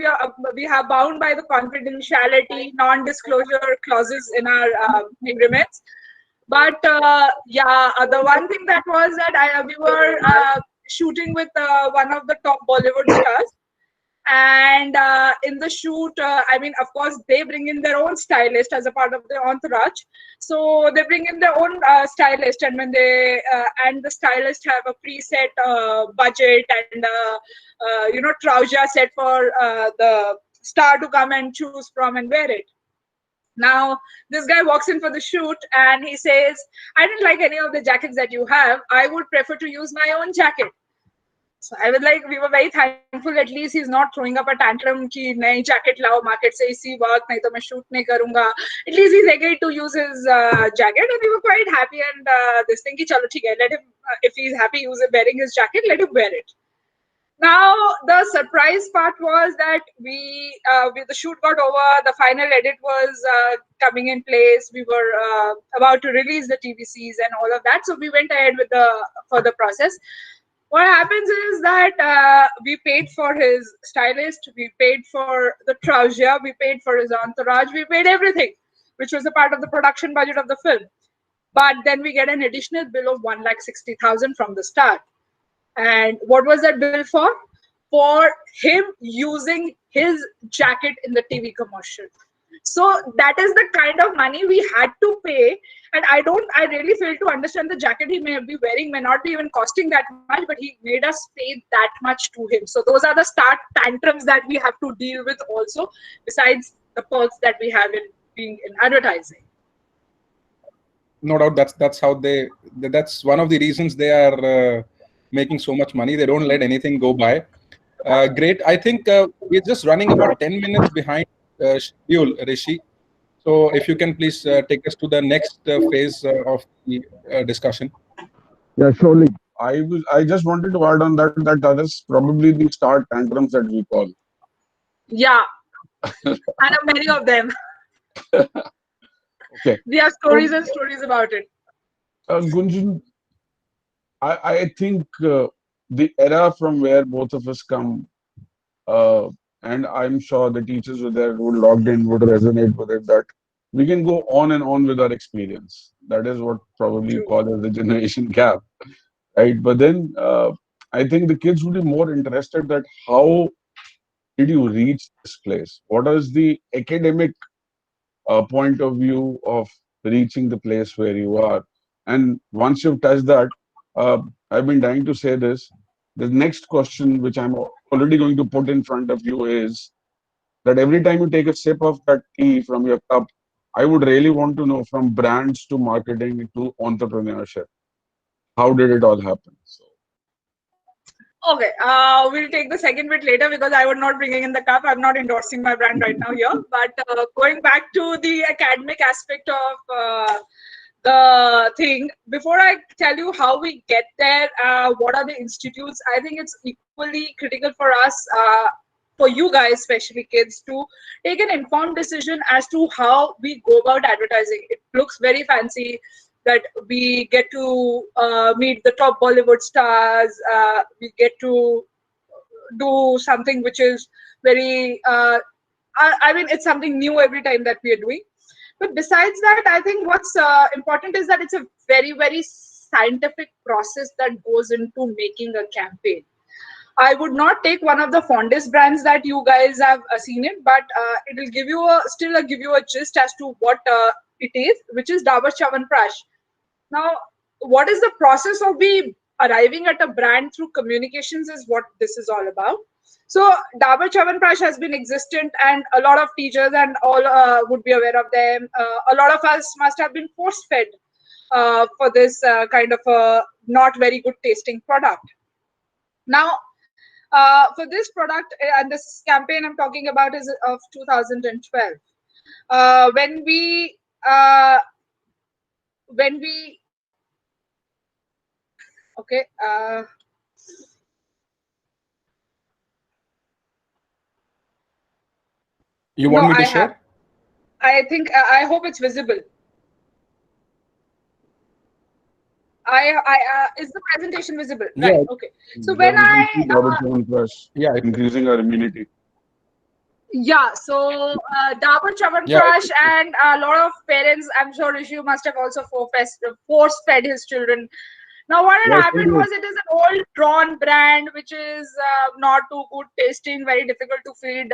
we are bound by the confidentiality, non-disclosure clauses in our agreements. But yeah, the one thing that was that we were shooting with one of the top Bollywood stars, and in the shoot, I mean, of course, they bring in their own stylist as a part of the entourage. So they bring in their own stylist, and when they and the stylist have a preset budget and trouser set for the star to come and choose from and wear it. Now, this guy walks in for the shoot and he says, I didn't like any of the jackets that you have. I would prefer to use my own jacket. So I was like, we were very thankful. At least he's not throwing up a tantrum ki nahi jacket lao market se isi work nahi to main shoot nahi karunga. At least he's agreed to use his jacket, and we were quite happy. And this thing ki chalo theek hai, let him if he's happy wearing his jacket, let him wear it. Now the surprise part was that the shoot got over. The final edit was coming in place. We were about to release the TVCs and all of that. So we went ahead with the further process. What happens is that we paid for his stylist, we paid for the trouser, we paid for his entourage, we paid everything, which was a part of the production budget of the film. But then we get an additional bill of 1,60,000 from the start. And what was that bill for? For him using his jacket in the TV commercial. So that is the kind of money we had to pay. And I really fail to understand the jacket he may be wearing may not be even costing that much, but he made us pay that much to him. So those are the start tantrums that we have to deal with also, besides the perks that we have in being in advertising. No doubt, that's how that's one of the reasons they are making so much money. They don't let anything go by. Great. I think we're just running about 10 minutes behind schedule, Rishi. So if you can please take us to the next phase of the discussion. Yeah, surely. I just wanted to add on that is probably the start tantrums that we call. Yeah, I know many of them. Okay. We have So, stories and stories about it. Gunjan, I think the era from where both of us come, uh, and I'm sure the teachers were there who logged in would resonate with it, that we can go on and on with our experience. That is what probably you True. call as the generation gap, right? But then I think the kids would be more interested that how did you reach this place? What is the academic point of view of reaching the place where you are? And once you've touched that, I've been dying to say this. The next question, which I'm already going to put in front of you, is that every time you take a sip of that tea from your cup, I would really want to know, from brands to marketing to entrepreneurship, how did it all happen? So, Okay, we'll take the second bit later because I would not bringing in the cup. I'm not endorsing my brand right now here. But going back to the academic aspect of the thing, before I tell you how we get there, what are the institutes, I think it's equally critical for us, for you guys, especially kids, to take an informed decision as to how we go about advertising. It looks very fancy that we get to meet the top Bollywood stars, we get to do something which is very, I mean, it's something new every time that we are doing. But besides that, I think what's important is that it's a very, very scientific process that goes into making a campaign. I would not take one of the fondest brands that you guys have seen it, but it will give you give you a gist as to what it is, which is Dabur Chyawanprash. Now, what is the process of we arriving at a brand through communications is what this is all about. So Dabur Chyawanprash has been existent, and a lot of teachers and all would be aware of them. A lot of us must have been force-fed for this kind of a not very good tasting product. Now, for this product and this campaign I'm talking about is of 2012. Uh, when we okay. You No, want me to I have. share? I think I hope it's visible. Is the presentation visible? Right. Yeah, Okay. So yeah, when we can see Robert Chyawanprash yeah, increasing our immunity. yeah, so Dabur yeah. Chyawanprash and a lot of parents, I'm sure Rishi must have also force fed his children. Now, what Yeah, had still happened do it. was it is an old drawn brand which is not too good tasting, very difficult to feed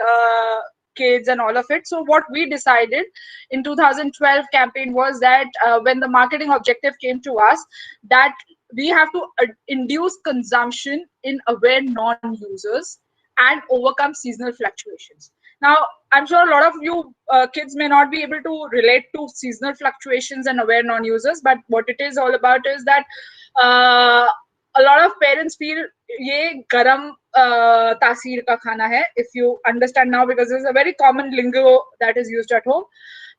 kids and all of it. So, what we decided in 2012 campaign was that when the marketing objective came to us, that we have to induce consumption in aware non-users and overcome seasonal fluctuations. Now, I'm sure a lot of you kids may not be able to relate to seasonal fluctuations and aware non-users, but what it is all about is that uh, a lot of parents feel ये गरम तासीर का खाना है, if you understand now, because it's a very common lingo that is used at home,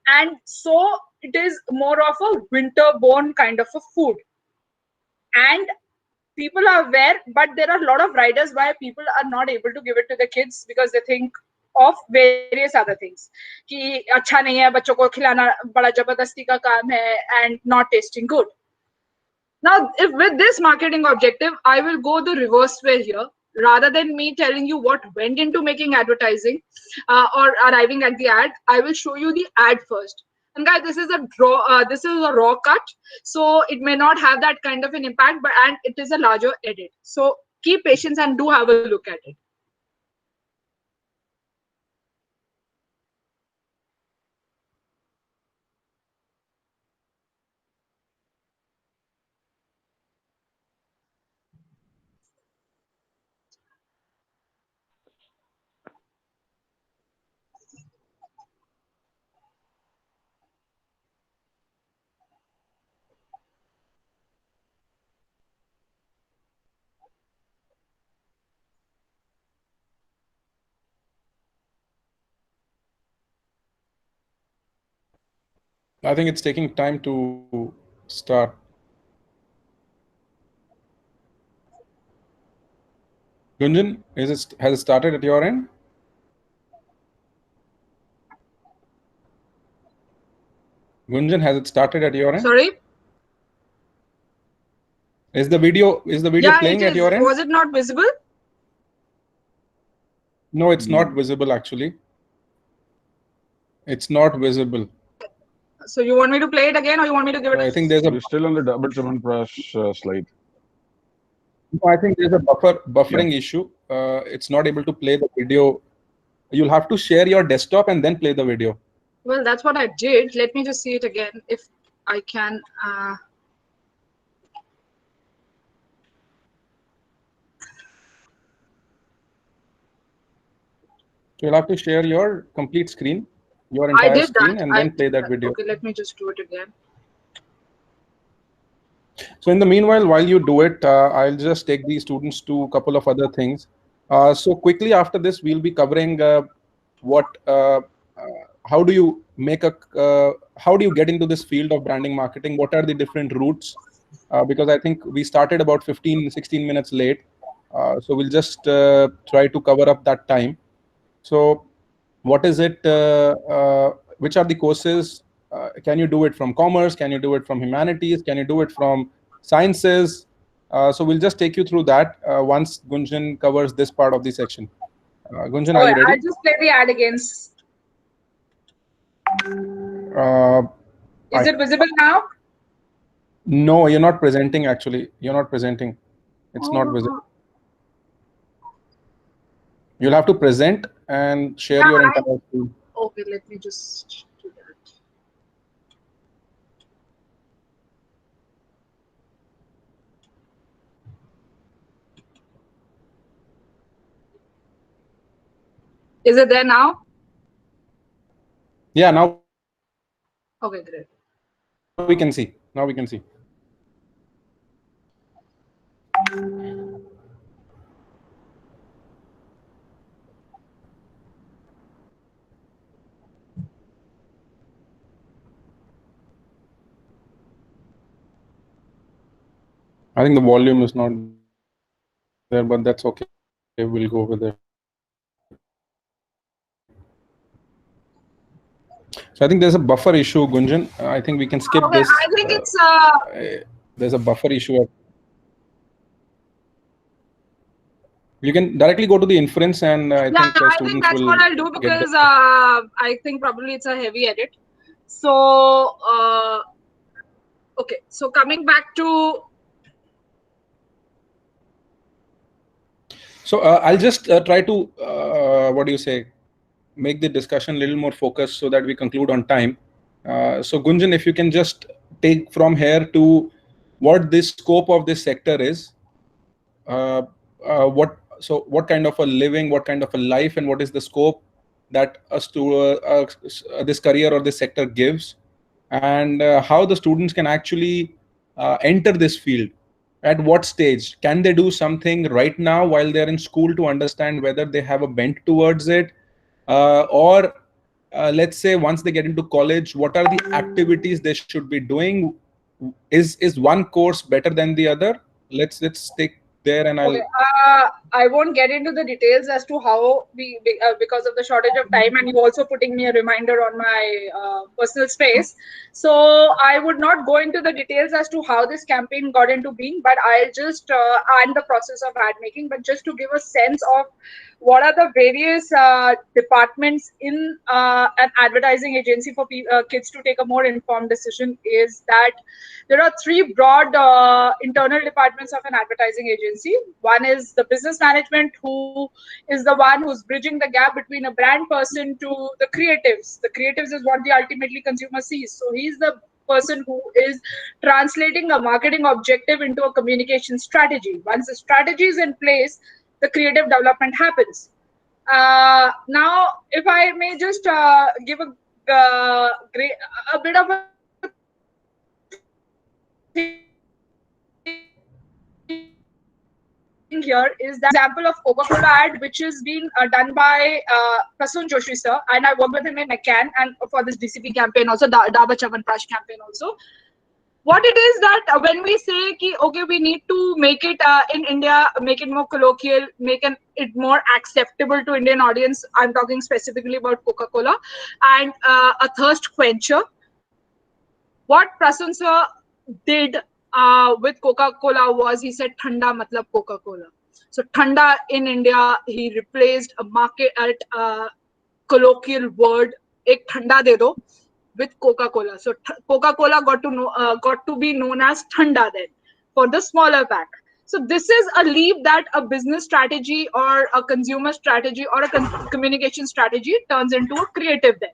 and so it is more of a winter-born kind of a food, and people are aware, but there are a lot of riders why people are not able to give it to the kids because they think of various other things कि अच्छा नहीं है, बच्चों को खिलाना बड़ा जबरदस्ती का काम है and not tasting good. Now, if with this marketing objective, I will go the reverse way here. Rather than me telling you what went into making advertising or arriving at the ad, I will show you the ad first. And guys, this is a this is a raw cut, so it may not have that kind of an impact, but and it is a larger edit. So keep patience and do have a look at it. I think it's taking time to start. Gunjan, has it started at your end? Gunjan, has it started at your end? Sorry. Is the video Yeah, it playing at is. your end? Was it not visible? No, it's not Mm. visible actually. It's not visible. So you want me to play it again, or you want me to give So it? I think there's a We're still on the double Prash slide. I think there's a Yeah. buffering issue. It's not able to play the video. You'll have to share your desktop and then play the video. Well, that's what I did. Let me just see it again if I can. You'll have to share your complete screen, your I entire did that. screen, and I then play did that that. video. Okay, let me just do it again. So in the meanwhile, while you do it, I'll just take these students to a couple of other things. So quickly after this, we'll be covering what, how do you make a, how do you get into this field of branding marketing? What are the different routes? Because I think we started about 15, 16 minutes late. So we'll just try to cover up that time. So what is it? Which are the courses? Can you do it from commerce? Can you do it from humanities? Can you do it from sciences? So we'll just take you through that once Gunjan covers this part of the section. Gunjan, are Okay, you I'll ready? just play the ad again. Uh, Is I, it visible now? no, you're not presenting actually. You're not presenting. It's not visible. Oh, You'll have to present and share yeah. your entire screen. Okay, let me just do that. Is it there now? Yeah, now we can see. Now we can see. Okay, great. I think the volume is not there, but that's okay. We'll go with it. So I think there's a buffer issue, Gunjan. I think we can skip this. Okay, I think it's There's a buffer issue. You can directly go to the inference, and I yeah. think I think students that's what will I'll do get because there. I think probably it's a heavy edit. So okay. So coming back to So I'll just try to what do you say? Make the discussion a little more focused so that we conclude on time. So Gunjan, if you can just take from here to what the scope of this sector is, what kind of a living, what kind of a life, and what is the scope that this career or this sector gives, and how the students can actually enter this field. At what stage can they do something right now while they're in school to understand whether they have a bent towards it, or let's say once they get into college, what are the activities they should be doing? Is one course better than the other? Let's take there, and okay, I'll. I won't get into the details as to how because of the shortage of time, and you also putting me a reminder on my personal space. So I would not go into the details as to how this campaign got into being, but I'll just and the process of ad making. But just to give a sense of what are the various departments in an advertising agency for kids to take a more informed decision, is that there are three broad internal departments of an advertising agency. One is the business management, who is the one who's bridging the gap between a brand person to the creatives. The creatives is what the ultimately consumer sees. So he's the person who is translating a marketing objective into a communication strategy. Once the strategy is in place, the creative development happens. Now, if I may just give a bit of a thing to understand, showing here is that example of Coca-Cola ad, which is been done by Prasun Joshi sir, and I worked with him in McCann and for this DCP campaign also, Dabur Chyawanprash campaign also. What it is that when we say ki, okay, we need to make it in India, make it more colloquial, make it more acceptable to Indian audience. I'm talking specifically about Coca-Cola and a thirst quencher. What Prasun sir did with Coca-Cola was he said Thanda matlab Coca-Cola. So Thanda in India, he replaced a market at colloquial word, ek Thanda de do, with Coca-Cola. So Coca-Cola got to be known as Thanda then for the smaller pack. So this is a leap that a business strategy or a consumer strategy or a communication strategy turns into a creative then.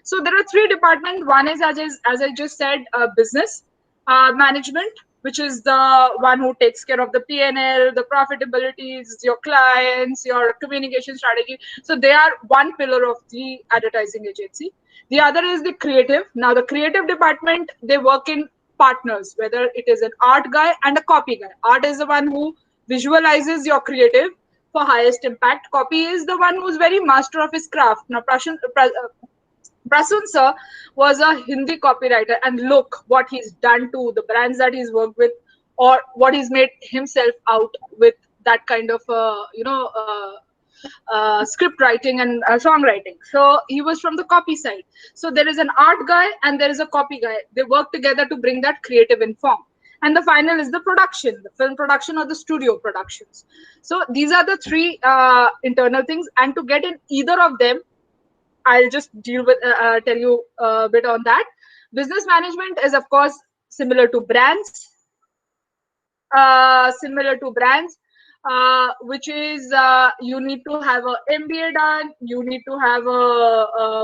So there are three departments. One is, as I just said, business management, which is the one who takes care of the P&L, the profitabilities, your clients, your communication strategy. So they are one pillar of the advertising agency. The other is the creative. Now the creative department, they work in partners, whether it is an art guy and a copy guy. Art is the one who visualizes your creative for highest impact. Copy is the one who's very master of his craft. Now Prasun sir was a Hindi copywriter, and look what he's done to the brands that he's worked with, or what he's made himself out with that kind of script writing and songwriting. So he was from the copy side. So there is an art guy and there is a copy guy. They work together to bring that creative in form. And the final is the production, the film production or the studio productions. So these are the three internal things. And to get in either of them, I'll just tell you a bit on that. Business management is, of course, similar to brands. Which is you need to have a MBA done. You need to have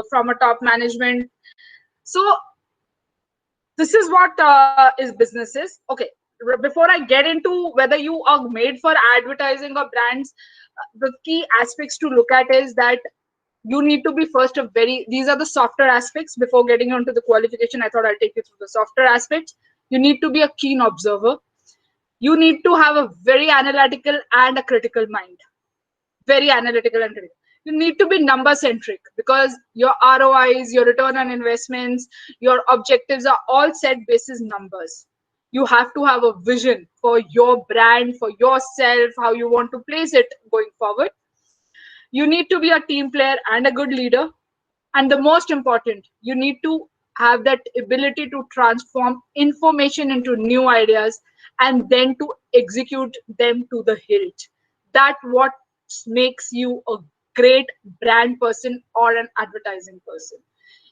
from a top management. So this is what is businesses. Okay, before I get into whether you are made for advertising or brands, the key aspects to look at is that you need to be first of these are the softer aspects. Before getting onto the qualification, I thought I'll take you through the softer aspects. You need to be a keen observer. You need to have a very analytical and a critical mind. Very analytical and critical. You need to be number centric, because your ROIs, your return on investments, your objectives are all set basis numbers. You have to have a vision for your brand, for yourself, how you want to place it going forward. You need to be a team player and a good leader. And the most important, you need to have that ability to transform information into new ideas and then to execute them to the hilt. That's what makes you a great brand person or an advertising person.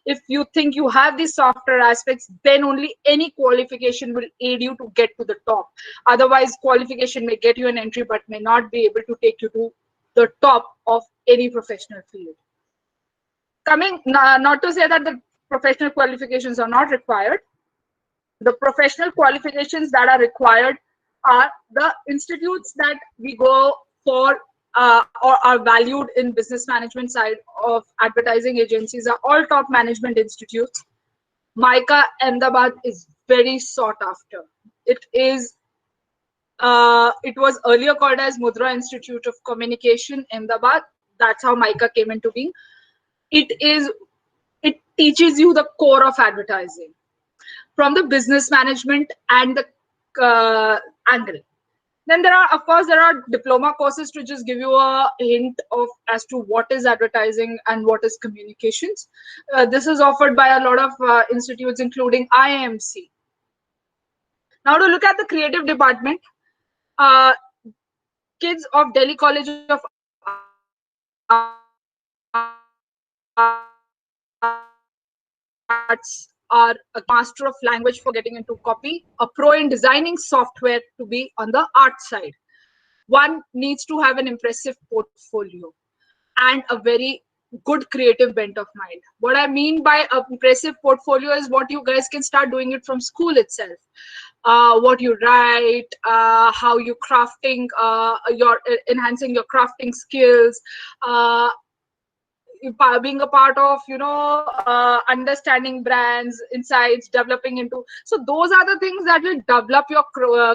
If you think you have these softer aspects, then only any qualification will aid you to get to the top. Otherwise, qualification may get you an entry but may not be able to take you to the top of any professional field. Coming, not to say that the professional qualifications are not required. The professional qualifications that are required are the institutes that we go for or are valued in business management side of advertising agencies are all top management institutes. MICA Ahmedabad is very sought after. It was earlier called as Mudra Institute of Communication, Ahmedabad. That's how MICA came into being. It teaches you the core of advertising from the business management and the angle. Then there are diploma courses to just give you a hint of as to what is advertising and what is communications. This is offered by a lot of institutes, including IMC. Now to look at the creative department, kids of Delhi College of Arts are a master of language for getting into copy, a pro in designing software to be on the art side. One needs to have an impressive portfolio and a very good creative bent of mind. What I mean by an impressive portfolio is what you guys can start doing it from school itself. What you write, how you crafting, enhancing your crafting skills, being a part of, understanding brands, insights, developing into. So those are the things that will develop your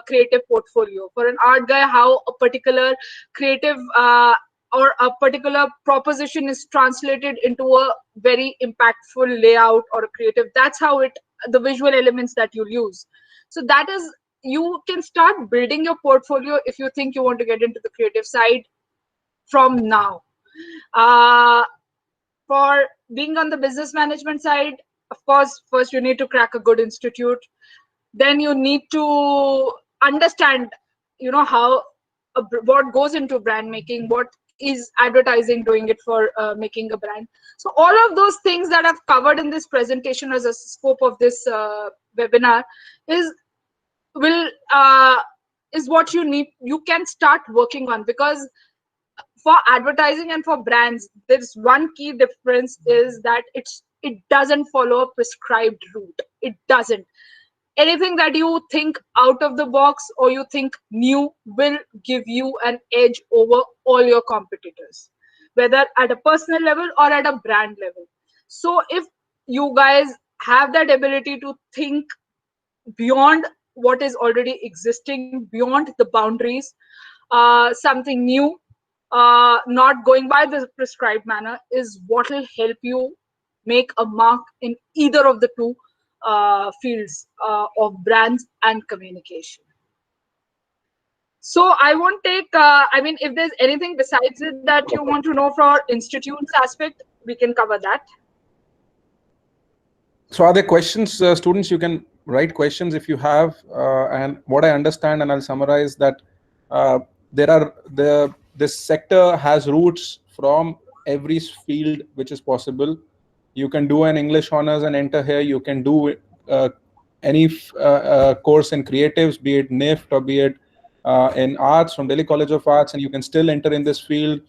creative portfolio. For an art guy, how a particular creative or a particular proposition is translated into a very impactful layout or a creative. That's how the visual elements that you'll use. So that is, you can start building your portfolio if you think you want to get into the creative side from now. Uh, for being on the business management side, of course, first you need to crack a good institute. Then you need to understand, how what goes into brand making, what is advertising doing it for making a brand. So all of those things that I've covered in this presentation as a scope of this webinar is will is what you can start working on. Because for advertising and for brands, there's one key difference, is that it doesn't follow a prescribed route. It doesn't. Anything that you think out of the box or you think new will give you an edge over all your competitors, whether at a personal level or at a brand level. So if you guys have that ability to think beyond what is already existing, beyond the boundaries, something new, not going by the prescribed manner, is what will help you make a mark in either of the two fields of brands and communication. So I won't take, if there's anything besides it that you want to know for institutes aspect, we can cover that. So are there questions, students? You can write questions if you have. And what I understand, and I'll summarize that this sector has roots from every field which is possible. You can do an English honors and enter here. You can do any course in creatives, be it NIFT or be it in arts from Delhi College of Arts, and you can still enter in this field.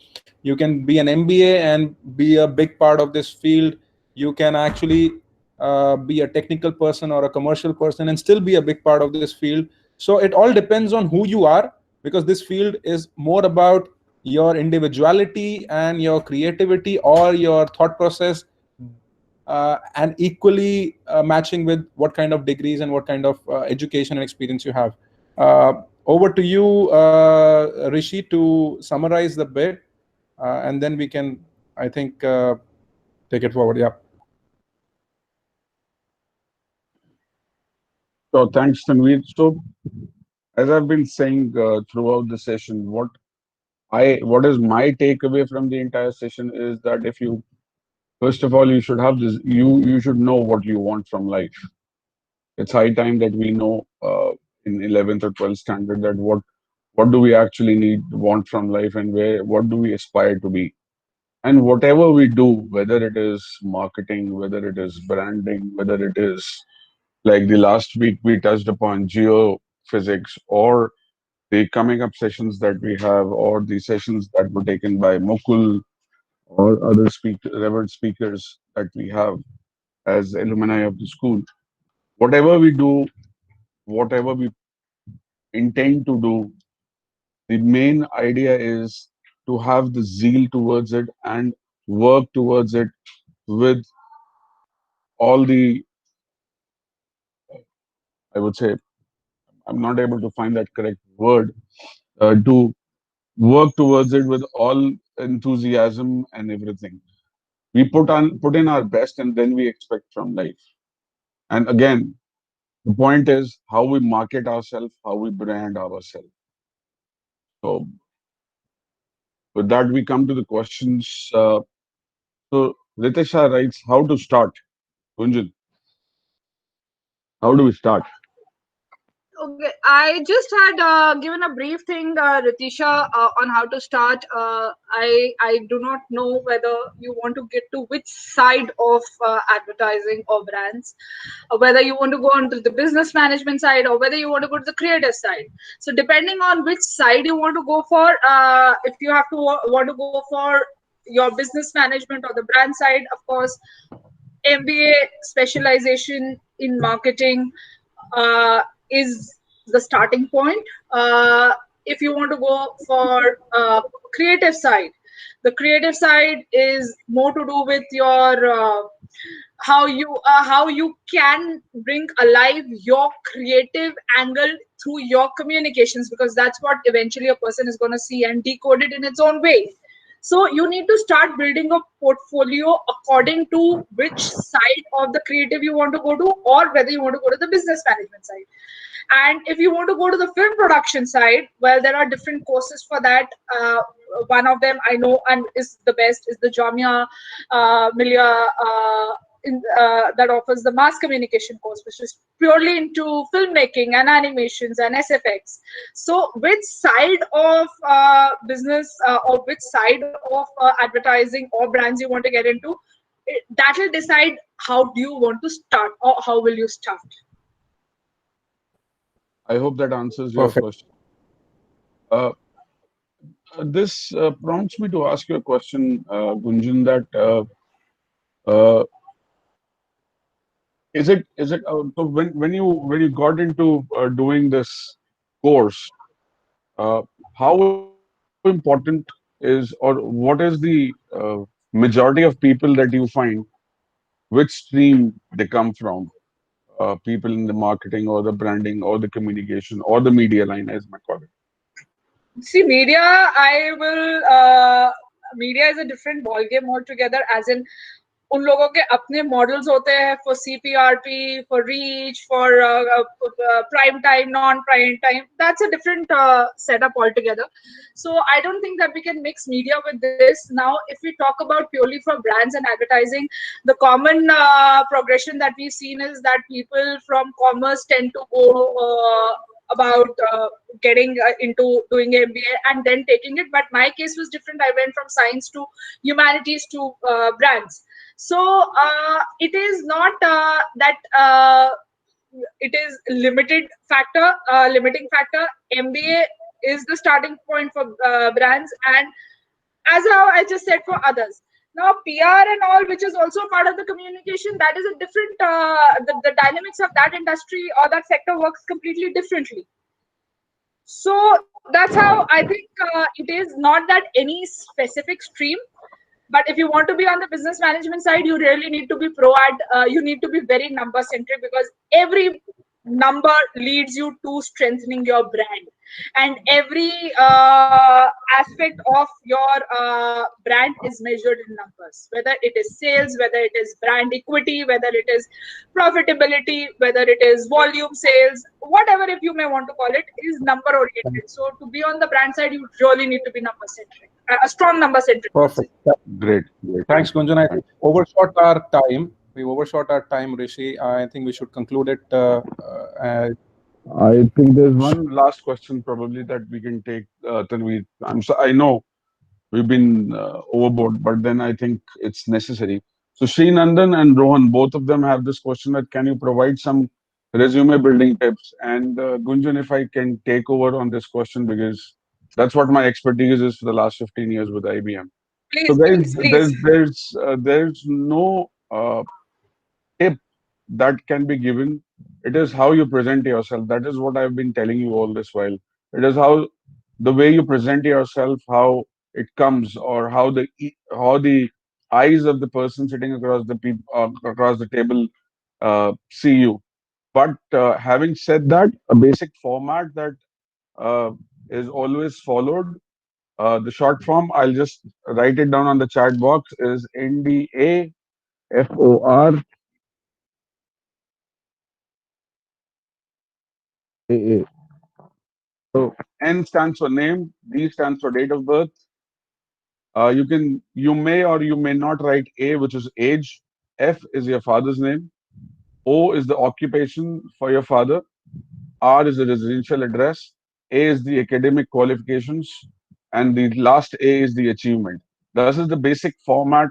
You can be an MBA and be a big part of this field. You can actually be a technical person or a commercial person and still be a big part of this field. So it all depends on who you are, because this field is more about your individuality and your creativity or your thought process, and equally matching with what kind of degrees and what kind of education and experience you have. Over to you, Rishi, to summarize the bit, and then we can, I think, take it forward. Yeah. So thanks, Tanveer. So as I've been saying throughout the session, what is my takeaway from the entire session is that if you first of all you should have this you should know what you want from life. It's high time that we know in 11th or 12th standard that what do we actually want from life, and what do we aspire to be. And whatever we do, whether it is marketing, whether it is branding, whether it is like the last week we touched upon geophysics, or the coming up sessions that we have, or the sessions that were taken by Mukul or other revered speakers that we have as alumni of the school. Whatever we do, whatever we intend to do, the main idea is to have the zeal towards it and work towards it with all the, I would say, I'm not able to find that correct word, to work towards it with all enthusiasm and everything. We put in our best, and then we expect from life. And again, the point is how we market ourselves, how we brand ourselves. So with that, we come to the questions. So Ritisha writes, how to start? Gunjan, how do we start? Okay, I just had given a brief thing, Ritisha, on how to start. I do not know whether you want to get to which side of advertising or brands, or whether you want to go onto the business management side, or whether you want to go to the creative side. So depending on which side you want to go for, if you have to want to go for your business management or the brand side, of course, MBA specialization in marketing is the starting point. If you want to go for creative side, The creative side is more to do with your how you can bring alive your creative angle through your communications, because that's what eventually a person is going to see and decode it in its own way. So you need to start building a portfolio according to which side of the creative you want to go to, or whether you want to go to the business management side. And if you want to go to the film production side, well, there are different courses for that. One of them I know and is the best is the Jamia Millia that offers the mass communication course, which is purely into filmmaking and animations and SFX. So, which side of business or which side of advertising or brands you want to get into, that will decide how do you want to start or how will you start. I hope that answers your Perfect. question. Uh, this prompts me to ask you a question, Gunjan, that uh, is it so when you got into doing this course, uh, how important is, or what is the majority of people that you find, which stream they come from? People in the marketing or the branding or the communication or the media line, as I call it. See, media is a different ball game altogether. As in, उन लोगों के अपने models होते हैं for CPRP, for reach, for prime time, non-prime time. That's a different setup altogether. So I don't think that we can mix media with this. Now, if we talk about purely for brands and advertising, the common progression that we've seen is that people from commerce tend to go about getting into doing MBA and then taking it. But my case was different. I went from science to humanities to brands. So it is not that it is limiting factor. MBA is the starting point for brands, and as how I just said for others. Now PR and all, which is also part of the communication, that is a different. The dynamics of that industry or that sector works completely differently. So that's how I think it is not that any specific stream, but if you want to be on the business management side, you really need to be you need to be very number centric, because every number leads you to strengthening your brand, and every aspect of your brand is measured in numbers, whether it is sales, whether it is brand equity, whether it is profitability, whether it is volume sales, whatever if you may want to call it, is number oriented. So to be on the brand side, you really need to be number centric, a strong number centric person. Perfect. Great, great. Thanks, Gunjan. I think Thanks. overshot our time. We overshot our time, Rishi. I think we should conclude it. I think there's one last question probably that we can take. Tanveer, I know we've been overboard, but then I think it's necessary. So Srinandan and Rohan, both of them have this question that can you provide some resume building tips? And Gunjan, if I can take over on this question because that's what my expertise is for the last 15 years with IBM. So Please, guys, please, please. there's no tip that can be given. It is how you present yourself. That is what I've been telling you all this while. It is how the way you present yourself, how it comes, or how the eyes of the person sitting across the across the table see you. But having said that, a basic format that uh, is always followed. The short form, I'll just write it down on the chat box, is NDAFOR. So N stands for name, D stands for date of birth. You may or you may not write A, which is age. F is your father's name. O is the occupation for your father. R is the residential address. A is the academic qualifications, and the last A is the achievement. This is the basic format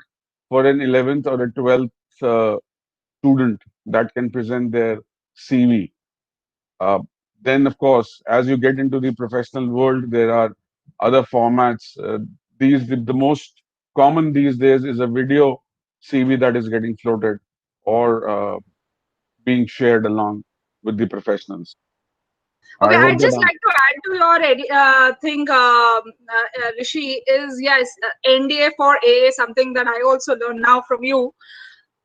for an 11th or a 12th student that can present their CV. Uh, then, of course, as you get into the professional world, there are other formats. The most common these days is a video CV that is getting floated or being shared along with the professionals. Okay, I hope I'd that just like to add to your thing, Rishi, is yes, NDA for A is something that I also learned now from you.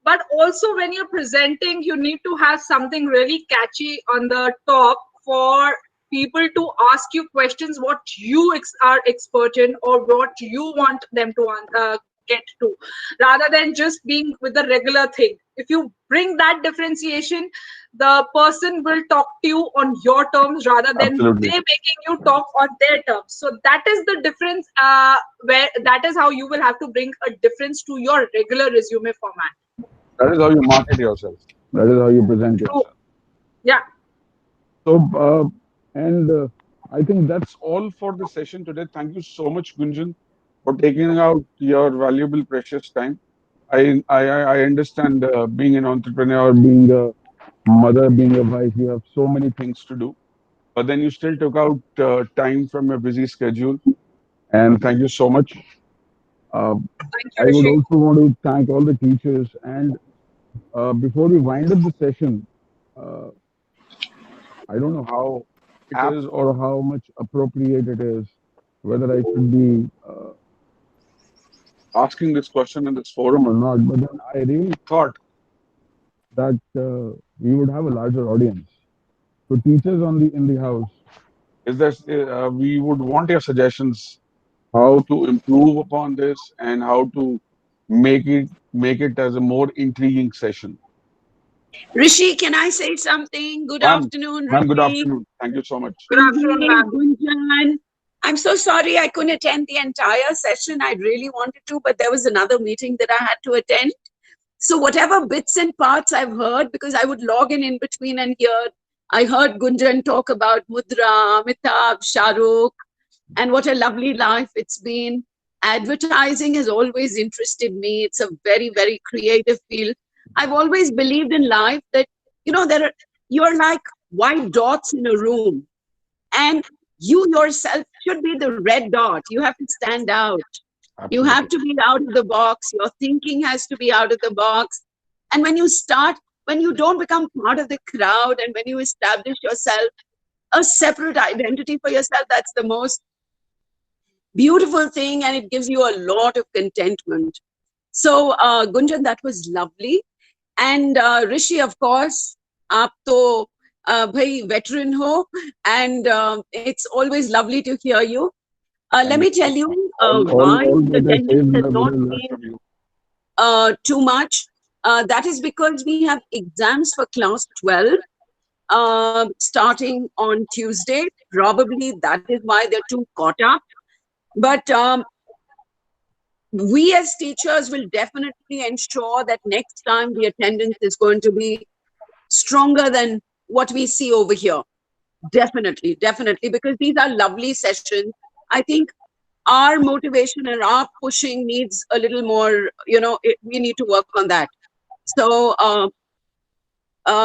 But also, when you're presenting, you need to have something really catchy on the top for people to ask you questions what you are expert in or what you want them to get to, rather than just being with the regular thing. If you bring that differentiation, the person will talk to you on your terms rather than absolutely. they making you talk on their terms. So that is the difference, where that is how you will have to bring a difference to your regular resume format. That is how you market yourself. That is how you present True. yourself. Yeah. So, and I think that's all for the session today. Thank you so much, Gunjan, for taking out your valuable, precious time. I understand being an entrepreneur, being a mother, being a wife, you have so many things to do. But then you still took out time from your busy schedule. And thank you so much. Uh, Thank you, I would Rishi. also want to thank all the teachers. And before we wind up the session, uh, I don't know how it is or how much appropriate it is, whether I should be asking this question in this forum or not. But then I really thought that we would have a larger audience. So teachers on the in the house, is that we would want your suggestions how to improve upon this and how to make it as a more intriguing session. Rishi, can I say something? Good Ma'am, afternoon, ma'am, good Rishi. afternoon. Thank you so much. Good afternoon, Hey, ma'am. Gunjan. I'm so sorry I couldn't attend the entire session. I really wanted to, but there was another meeting that I had to attend. So whatever bits and parts I've heard, because I would log in between and hear, I heard Gunjan talk about Mudra, Amitabh, Shahrukh, and what a lovely life it's been. Advertising has always interested me. It's a very, very creative field. I've always believed in life that, you're like white dots in a room, and you yourself should be the red dot. You have to stand out. You have Absolutely. to be out of the box. Your thinking has to be out of the box. And when you don't become part of the crowd and when you establish yourself, a separate identity for yourself, that's the most beautiful thing, and it gives you a lot of contentment. So, Gunjan, that was lovely. And Rishi, of course, आप तो भाई veteran ho, and it's always lovely to hear you. Let Thank you me so tell much, you ma'am. All, why all the that I say attendance is has the not very last been of you. too much. That is because we have exams for class 12 starting on Tuesday. Probably that is why they're too caught up. But we as teachers will definitely ensure that next time the attendance is going to be stronger than what we see over here. Definitely, definitely, because these are lovely sessions. I think our motivation and our pushing needs a little more, we need to work on that. So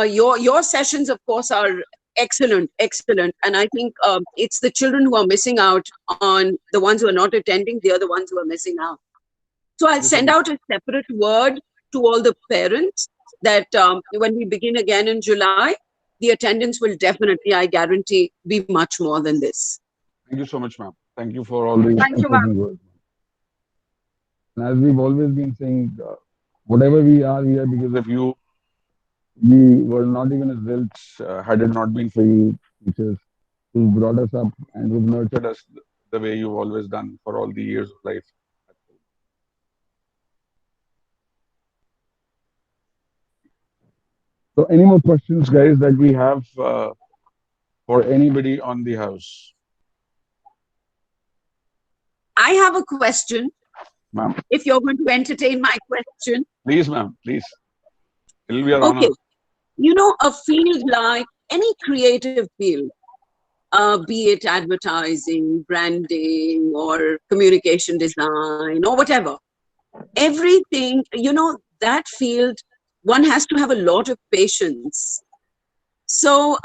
your sessions, of course, are excellent, excellent. And I think it's the children who are missing out on the ones who are not attending. They are the ones who are missing out. So I'll Thank you so send much. out a separate word to all the parents that when we begin again in July, the attendance will definitely, I guarantee, be much more than this. Thank you so much, ma'am. Thank you for all the Thank you, ma'am. encouraging words. And as we've always been saying, whatever we are because of you. We were not even as zilch had it not been for you, teachers, who brought us up and who've nurtured us the way you've always done for all the years of life. So, any more questions, guys, that we have for anybody on the house? I have a question. Ma'am, If you're going to entertain my question. please, ma'am, please. It'll be our honor. Okay. A field like any creative field, be it advertising, branding, or communication design, or whatever, everything, that field, one has to have a lot of patience. So,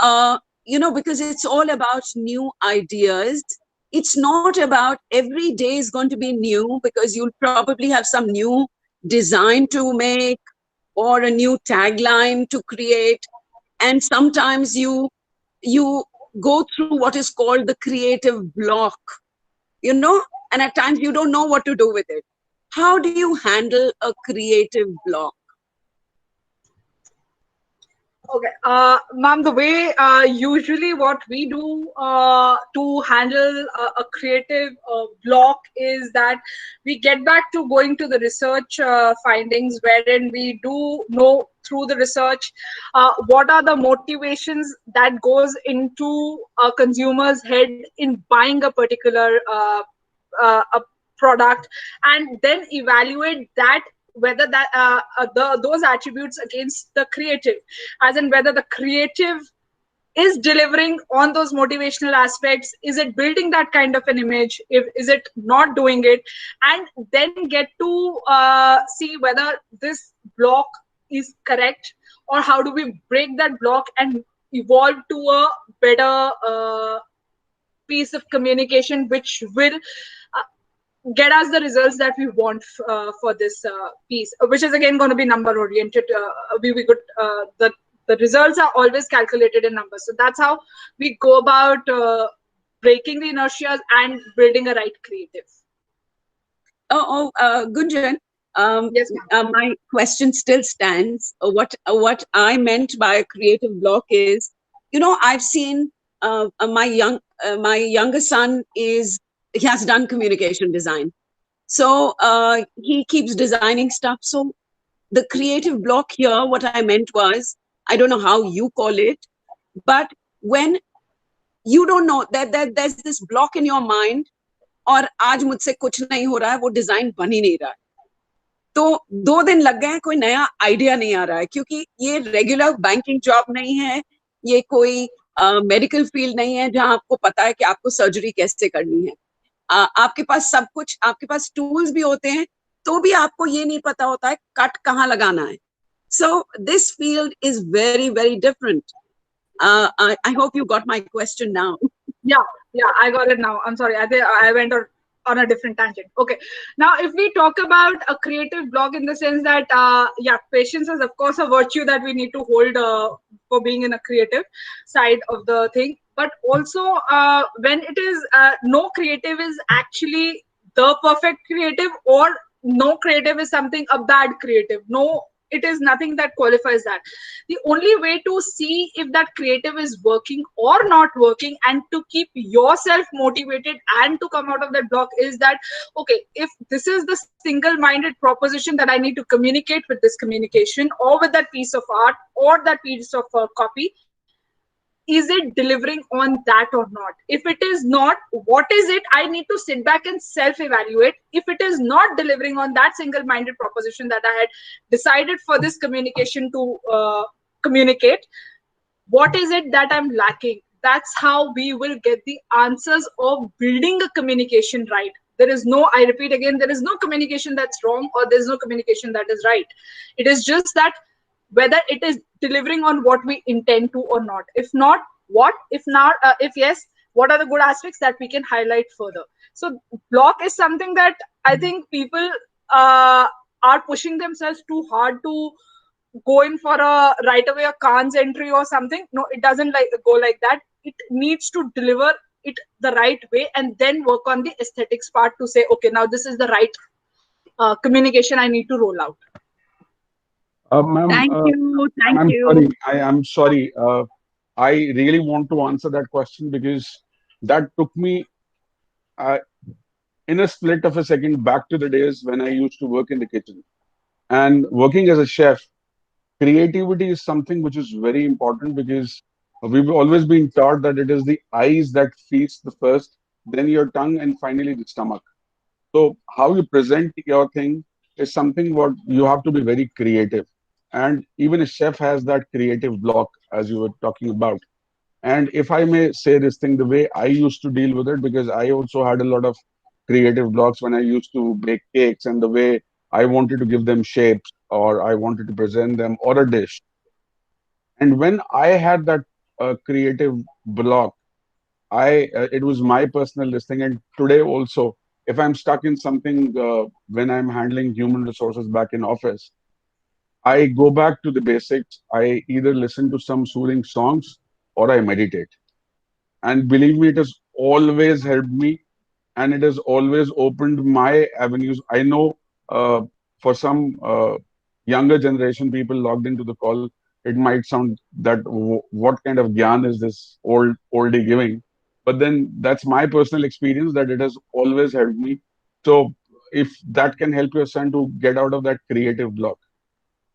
because it's all about new ideas. It's not about every day is going to be new, because you'll probably have some new design to make or a new tagline to create. And sometimes you go through what is called the creative block, and at times you don't know what to do with it. How do you handle a creative block? Okay, ma'am, the way usually what we do to handle a creative block is that we get back to going to the research findings, wherein we do know through the research what are the motivations that goes into a consumer's head in buying a particular a product, and then evaluate that whether that those attributes against the creative, as in whether the creative is delivering on those motivational aspects, is it building that kind of an image, if is it not doing it, and then get to see whether this block is correct, or how do we break that block and evolve to a better piece of communication which will get us the results that we want for this piece, which is again going to be number oriented. We could the results are always calculated in numbers, so that's how we go about breaking the inertia and building a right creative. Gunjan, Yes, my question still stands. What I meant by a creative block is, I've seen my younger son he has done communication design, so he keeps designing stuff. So the creative block here, what I meant was, I don't know how you call it, but when you don't know that there's this block in your mind, और आज मुझसे कुछ नहीं हो रहा है, वो design बन ही नहीं रहा है, तो 2 दिन लग गए हैं, कोई नया आइडिया नहीं आ रहा है, क्योंकि ये रेगुलर बैंकिंग जॉब नहीं है, ये कोई मेडिकल फील्ड नहीं है जहां आपको पता है कि आपको सर्जरी कैसे करनी है. आपके पास सब कुछ, आपके पास टूल्स भी होते हैं, तो भी आपको ये नहीं पता होता है कट कहाँ लगाना है. So this field is very, very different. I hope you got my question now. Yeah, I got it now. I'm sorry, I think I went on a different tangent. Okay, now if we talk about a creative block in the sense that patience is of course a virtue that we need to hold for being in a creative side of the thing, but also when it is no creative is actually the perfect creative, or no creative is something a bad creative. No, it is nothing that qualifies that. The only way to see if that creative is working or not working, and to keep yourself motivated and to come out of that block, is that, okay, if this is the single-minded proposition that I need to communicate with this communication, or with that piece of art, or that piece of copy, is it delivering on that or not? If it is not, what is it? I need to sit back and self-evaluate. If it is not delivering on that single-minded proposition that I had decided for this communication to communicate, what is it that I'm lacking? That's how we will get the answers of building a communication right. There is no, I repeat again, there is no communication that's wrong, or there's no communication that is right. It is just that whether it is delivering on what we intend to or not. If not, what? If not, if yes, what are the good aspects that we can highlight further? So block is something that I think people are pushing themselves too hard to go in for a right away a Khan's entry or something. No, it doesn't go like that. It needs to deliver it the right way, and then work on the aesthetics part to say, okay, now this is the right communication I need to roll out. Ma'am, Thank you. I'm sorry. I'm sorry. I really want to answer that question, because that took me in a split of a second back to the days when I used to work in the kitchen. And working as a chef, creativity is something which is very important, because we've always been taught that it is the eyes that feeds the first, then your tongue, and finally the stomach. So how you present your thing is something what you have to be very creative. And even a chef has that creative block, as you were talking about. And if I may say this thing, the way I used to deal with it, because I also had a lot of creative blocks when I used to bake cakes, and the way I wanted to give them shapes, or I wanted to present them, or a dish. And when I had that creative block, it was my personal listing. And today also, if I'm stuck in something when I'm handling human resources back in office, I go back to the basics. I either listen to some soothing songs, or I meditate. And believe me, it has always helped me, and it has always opened my avenues. I know for some younger generation people logged into the call, it might sound that what kind of gyan is this oldie giving? But then that's my personal experience that it has always helped me. So if that can help your son to get out of that creative block,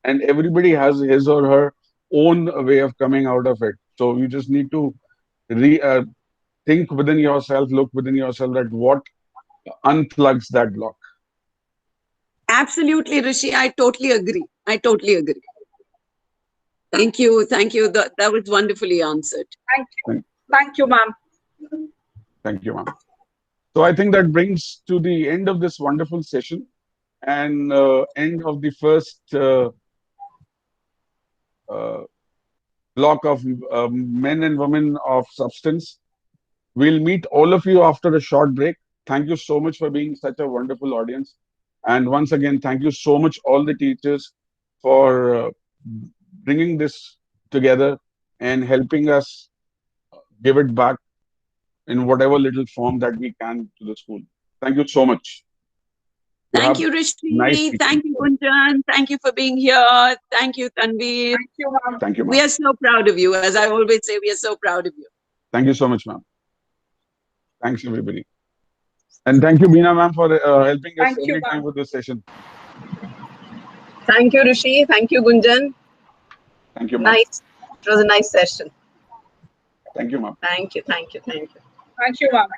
and everybody has his or her own way of coming out of it. So you just need to re think within yourself, look within yourself that what unplugs that block. Absolutely, Rishi. I totally agree. I totally agree. Thank you. Thank you. That was wonderfully answered. Thank you. Thank you, ma'am. Thank you, ma'am. So I think that brings to the end of this wonderful session and end of the first uh, block of men and women of substance. We'll meet all of you after a short break. Thank you so much for being such a wonderful audience. And once again, thank you so much, all the teachers, for bringing this together and helping us give it back in whatever little form that we can to the school. Thank you so much. Thank you, Rishi. Thank you, Gunjan. Thank you for being here. Thank you, Tanveer. Thank you, ma'am. Thank you, ma'am. We are so proud of you. As I always say, we are so proud of you. Thank you so much, ma'am. Thanks, everybody. And thank you, Beena, ma'am, for helping us Thank you, every time ma'am. with this session. Thank you, Rishi. Thank you, Gunjan. Thank you, ma'am. Nice. It was a nice session. Thank you, ma'am. Thank you. Thank you. Thank you. Thank you, ma'am.